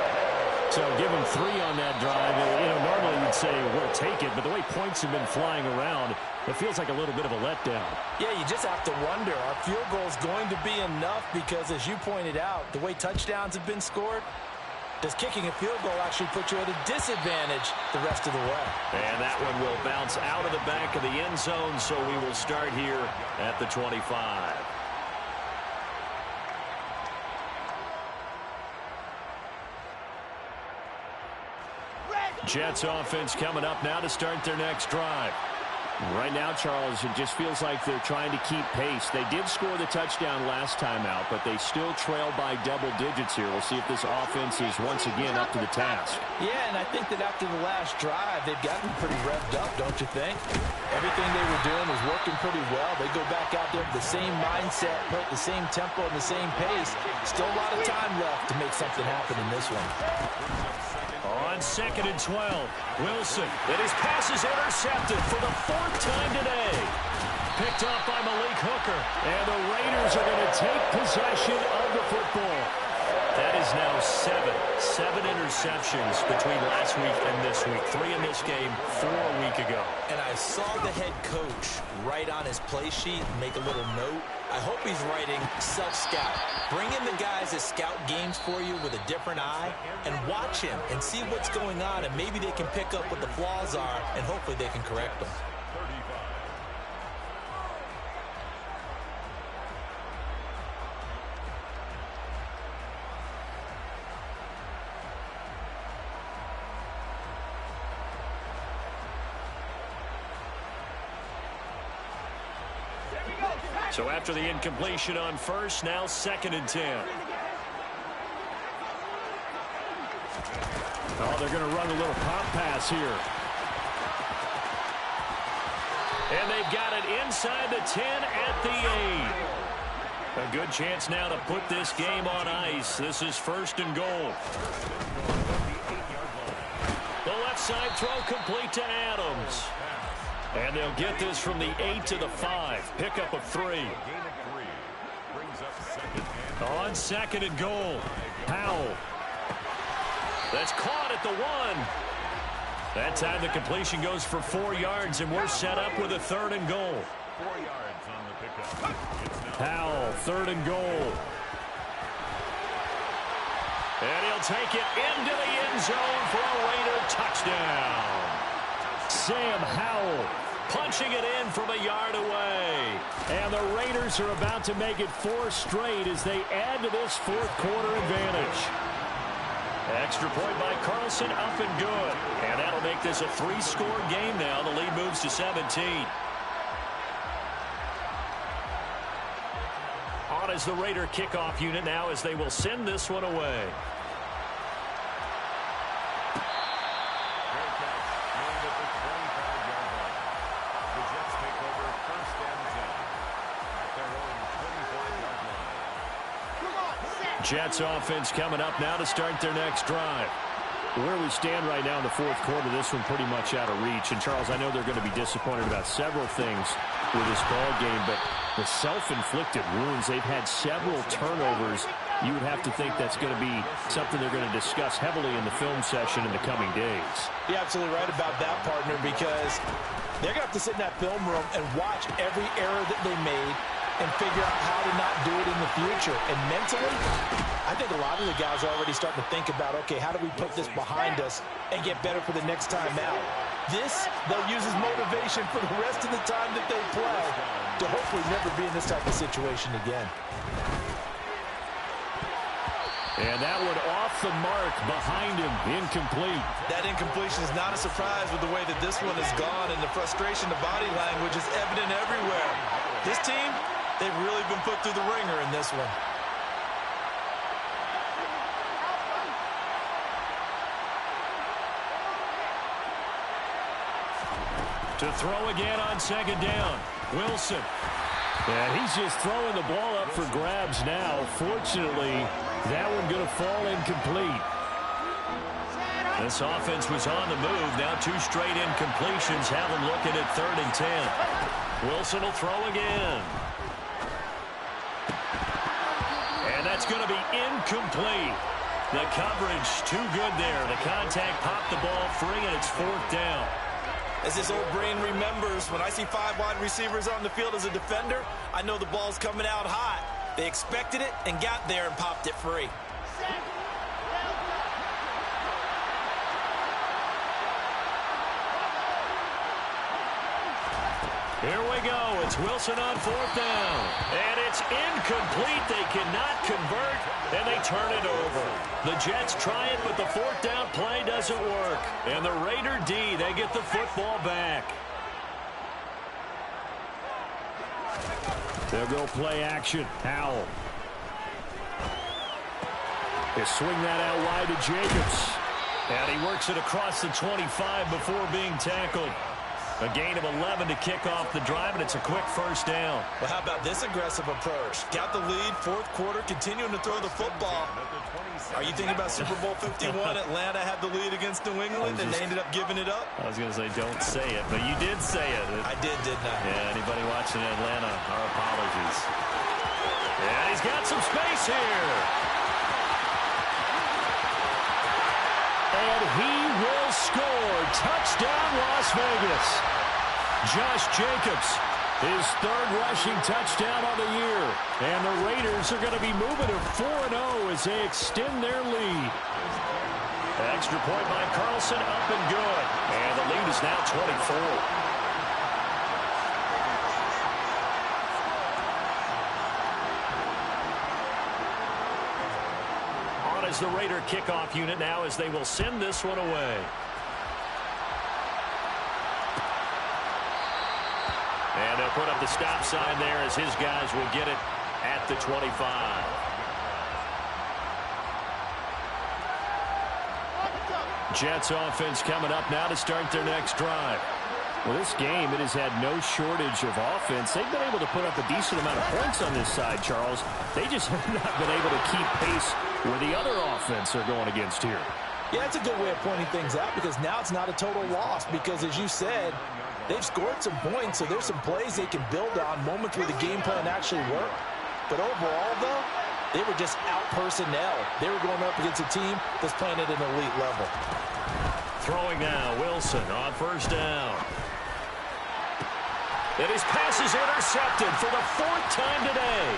So give them 3 on that drive. Normally you'd say we'll take it, but the way points have been flying around, it feels like a little bit of a letdown. Yeah, you just have to wonder, are field goals going to be enough? Because as you pointed out, the way touchdowns have been scored, does kicking a field goal actually put you at a disadvantage the rest of the way? And that one will bounce out of the back of the end zone, so we will start here at the 25. Jets offense coming up now to start their next drive. Right now, Charles, it just feels like they're trying to keep pace. They did score the touchdown last time out, but they still trail by double digits here. We'll see if this offense is once again up to the task. Yeah, and I think that after the last drive, they've gotten pretty revved up, don't you think? Everything they were doing was working pretty well. They go back out there with the same mindset, put the same tempo and the same pace. Still a lot of time left to make something happen in this one. On 2nd and 12, Wilson, and his pass is intercepted for the 4th time today. Picked up by Malik Hooker, and the Raiders are going to take possession of the football. That is now 7 interceptions between last week and this week. 3 in this game, 4 a week ago. And I saw the head coach write on his play sheet, make a little note. I hope he's writing self-scout. Bring in the guys that scout games for you with a different eye and watch him and see what's going on, and maybe they can pick up what the flaws are, and hopefully they can correct them. So after the incompletion on first, now 2nd and 10. Oh, they're going to run a little pop pass here. And they've got it inside the 10 at the 8. A good chance now to put this game on ice. This is 1st and goal. The left side throw complete to Adams. And they'll get this from the 8 to the 5. Pickup of 3. On 2nd and goal, Powell. That's caught at the 1. That time the completion goes for 4 yards, and we're set up with a 3rd and goal. 4 yards on the pickup. Powell, 3rd and goal. And he'll take it into the end zone for a Raider touchdown. Sam Howell punching it in from a yard away. And the Raiders are about to make it 4 straight as they add to this 4th quarter advantage. Extra point by Carlson, up and good. And that'll make this a 3-score game now. The lead moves to 17. On as the Raider kickoff unit now as they will send this one away. Jets offense coming up now to start their next drive. Where we stand right now in the fourth quarter, this one pretty much out of reach. And, Charles, I know they're going to be disappointed about several things with this ball game, but the self-inflicted wounds, they've had several turnovers. You would have to think that's going to be something they're going to discuss heavily in the film session in the coming days. You're absolutely right about that, partner, because they're going to have to sit in that film room and watch every error that they made and figure out how to not do it in the future. And mentally, I think a lot of the guys are already starting to think about, okay, how do we put this behind us and get better for the next time out? This, they'll use as motivation for the rest of the time that they play to hopefully never be in this type of situation again. And that one off the mark behind him, incomplete. That incompletion is not a surprise with the way that this one has gone, and the frustration, the body language is evident everywhere. This team, they've really been put through the ringer in this one. To throw again on second down, Wilson. And he's just throwing the ball up for grabs now. Fortunately, that one going to fall incomplete. This offense was on the move. Now 2 straight incompletions have them looking at 3rd and 10. Wilson will throw again. And that's going to be incomplete. The coverage too good there. The contact popped the ball free, and it's 4th down. As this old brain remembers, when I see 5 wide receivers on the field as a defender, I know the ball's coming out hot. They expected it and got there and popped it free. Here we go. It's Wilson on 4th down. And it's incomplete. They cannot convert, and they turn it over. The Jets try it, but the 4th down play doesn't work. And the Raider D, they get the football back. They'll go play action. Howell. They swing that out wide to Jacobs. And he works it across the 25 before being tackled. A gain of 11 to kick off the drive, and it's a quick 1st down. Well, how about this aggressive approach? Got the lead, 4th quarter, continuing to throw the football. Are you thinking about Super Bowl 51? Atlanta had the lead against New England, and they ended up giving it up? I was going to say, don't say it, but you did say it. I did, didn't I? Yeah, anybody watching Atlanta, our apologies. And he's got some space here. And he will score. Touchdown, Las Vegas. Josh Jacobs, his 3rd rushing touchdown on the year. And the Raiders are going to be moving to 4-0 as they extend their lead. Extra point by Carlson, up and good. And the lead is now 24. As the Raider kickoff unit now, as they will send this one away. And they'll put up the stop sign there as his guys will get it at the 25. Jets offense coming up now to start their next drive. Well, this game, it has had no shortage of offense. They've been able to put up a decent amount of points on this side, Charles. They just have not been able to keep pace where the other offense are going against here. Yeah, it's a good way of pointing things out because now it's not a total loss because, as you said, they've scored some points, so there's some plays they can build on, moments where the game plan actually worked. But overall, though, they were just out personnel. They were going up against a team that's playing at an elite level. Throwing now, Wilson on 1st down. And his pass is intercepted for the 4th time today.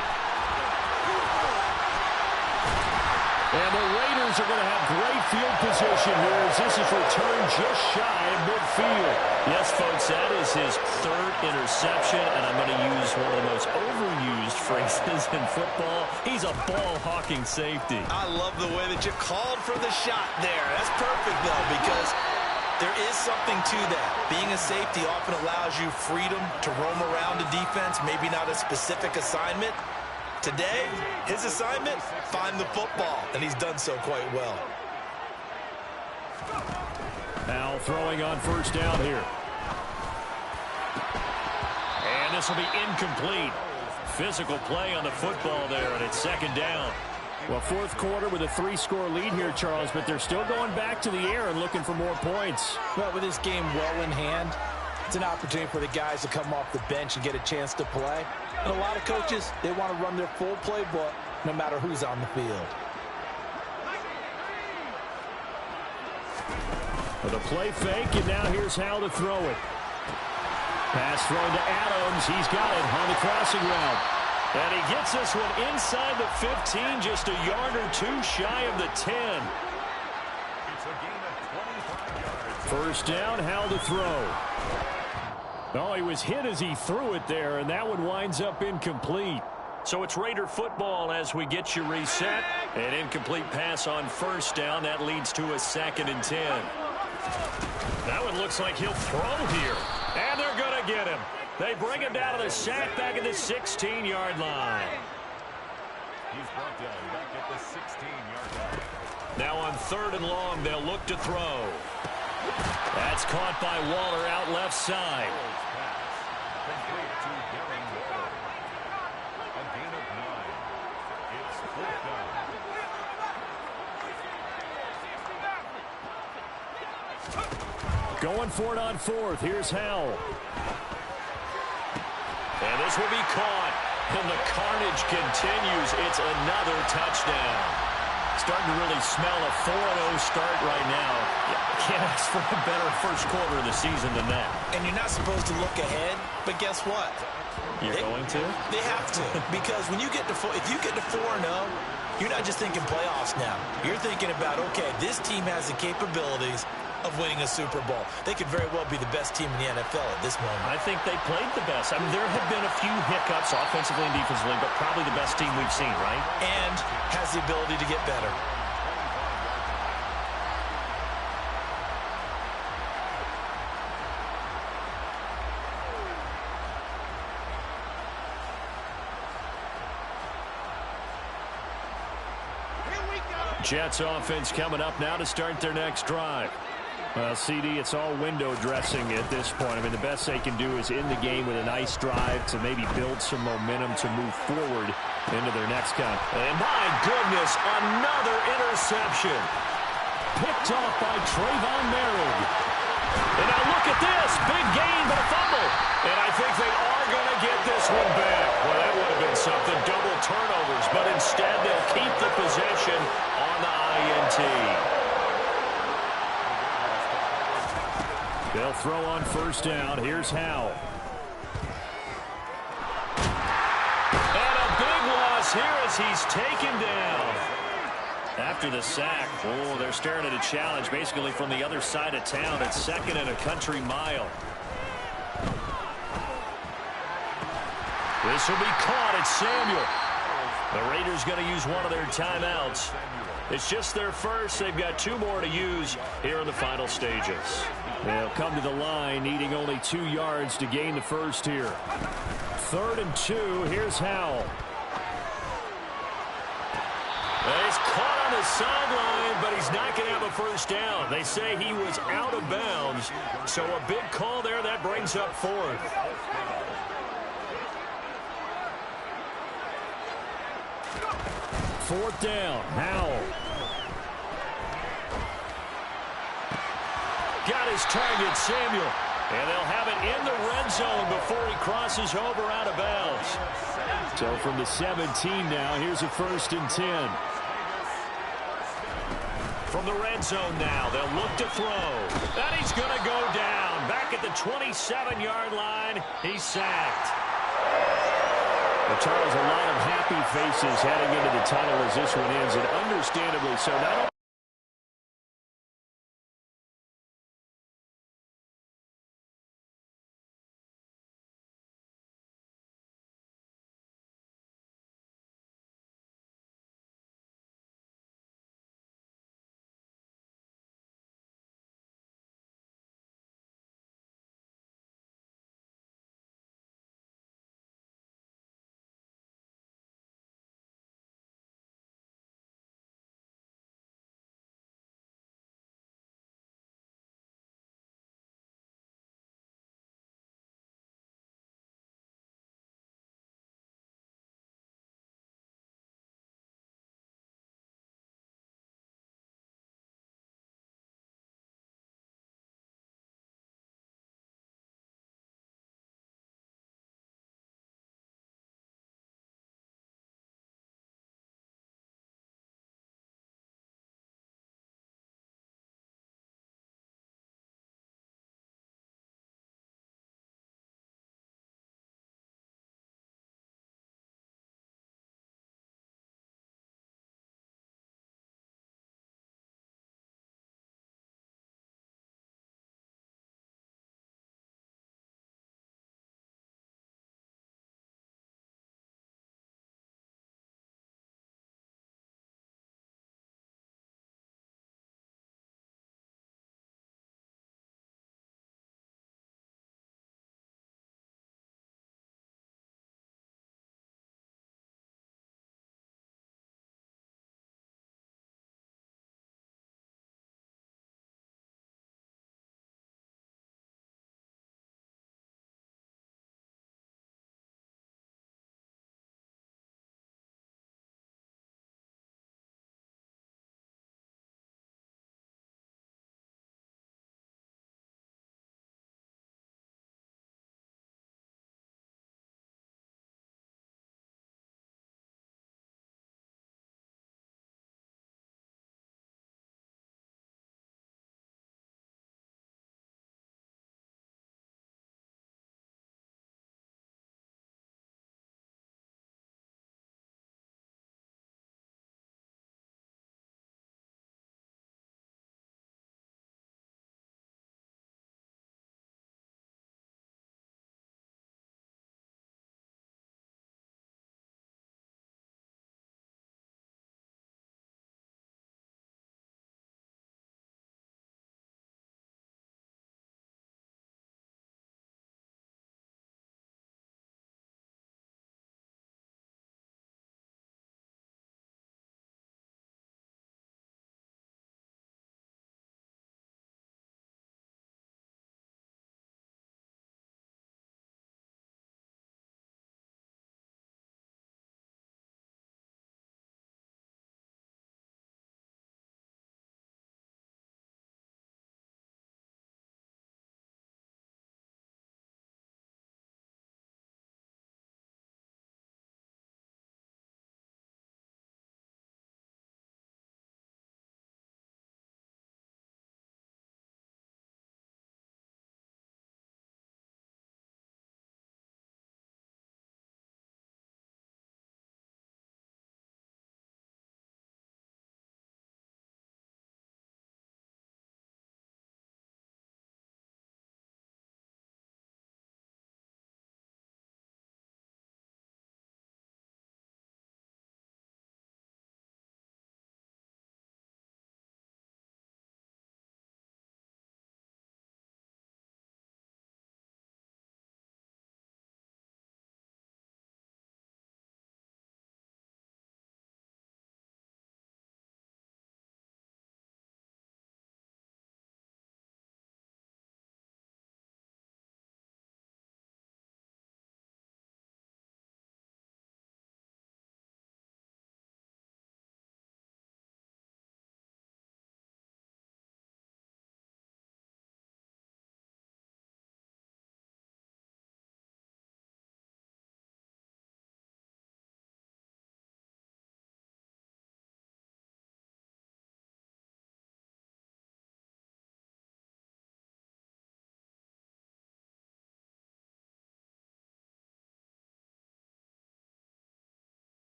And the Raiders are going to have great field position here as this is returned just shy of midfield. Yes, folks, that is his 3rd interception, and I'm going to use one of the most overused phrases in football. He's a ball-hawking safety. I love the way that you called for the shot there. That's perfect, though, because there is something to that. Being a safety often allows you freedom to roam around a defense, maybe not a specific assignment. Today, his assignment, find the football, and he's done so quite well. Now throwing on 1st down here. And this will be incomplete. Physical play on the football there, and it's 2nd down. Well, fourth quarter with a 3-score lead here, Charles, but they're still going back to the air and looking for more points. Well, with this game well in hand, it's an opportunity for the guys to come off the bench and get a chance to play. And a lot of coaches, they want to run their full playbook no matter who's on the field. With a play fake, and now here's Howell to throw it. Pass thrown to Adams. He's got it on the crossing route. And he gets this one inside the 15, just a yard or two shy of the 10. It's a gain of 25 yards. First down, Howell to throw. Oh, he was hit as he threw it there, and that one winds up incomplete. So it's Raider football as we get you reset. An incomplete pass on first down. That leads to a 2nd and 10. That one looks like he'll throw here. And they're going to get him. They bring him down to the sack back at the 16-yard line. He's brought down back at the 16-yard line. Now on 3rd and long, they'll look to throw. That's caught by Waller out left side. Pass. Complete to Darren Waller. A gain of 9. It's 4th down. Going for it on 4th. Here's Howell. And this will be caught. And the carnage continues. It's another touchdown. Starting to really smell a 4-0 start right now. Can't ask for a better first quarter of the season than that. And you're not supposed to look ahead, but guess what? You're going to? They have to. Because when you get to if you get to 4-0, you're not just thinking playoffs now. You're thinking about, okay, this team has the capabilities of winning a Super Bowl. They could very well be the best team in the NFL at this moment. I think they played the best. I mean, there have been a few hiccups offensively and defensively, but probably the best team we've seen, right? And has the ability to get better. Jets offense coming up now to start their next drive. Well, CD, it's all window dressing at this point. I mean, the best they can do is end the game with a nice drive to maybe build some momentum to move forward into their next count. And my goodness, another interception. Picked off by Trayvon Merrick. And now look at this. Big gain, but a fumble. And I think they are going to get this one back. Well, that would have been something. Double turnovers. But instead, they'll keep the possession on the INT. They'll throw on first down. Here's Howell. And a big loss here as he's taken down. After the sack, oh, they're staring at a challenge basically from the other side of town. It's 2nd and a country mile. This will be caught. It's Samuel. The Raiders going to use one of their timeouts. It's just their first. They've got 2 more to use here in the final stages. They'll come to the line, needing only 2 yards to gain the first here. 3rd and 2. Here's Howell. He's caught on the sideline, but he's not going to have a first down. They say he was out of bounds, so a big call there. That brings up 4th. Fourth down, Howell. Got his target, Samuel. And they'll have it in the red zone before he crosses over out of bounds. So from the 17 now, here's a 1st and 10. From the red zone now, they'll look to throw. And he's going to go down. Back at the 27-yard line, he's sacked. Well, Charles, a lot of happy faces heading into the tunnel as this one ends, and understandably so. Not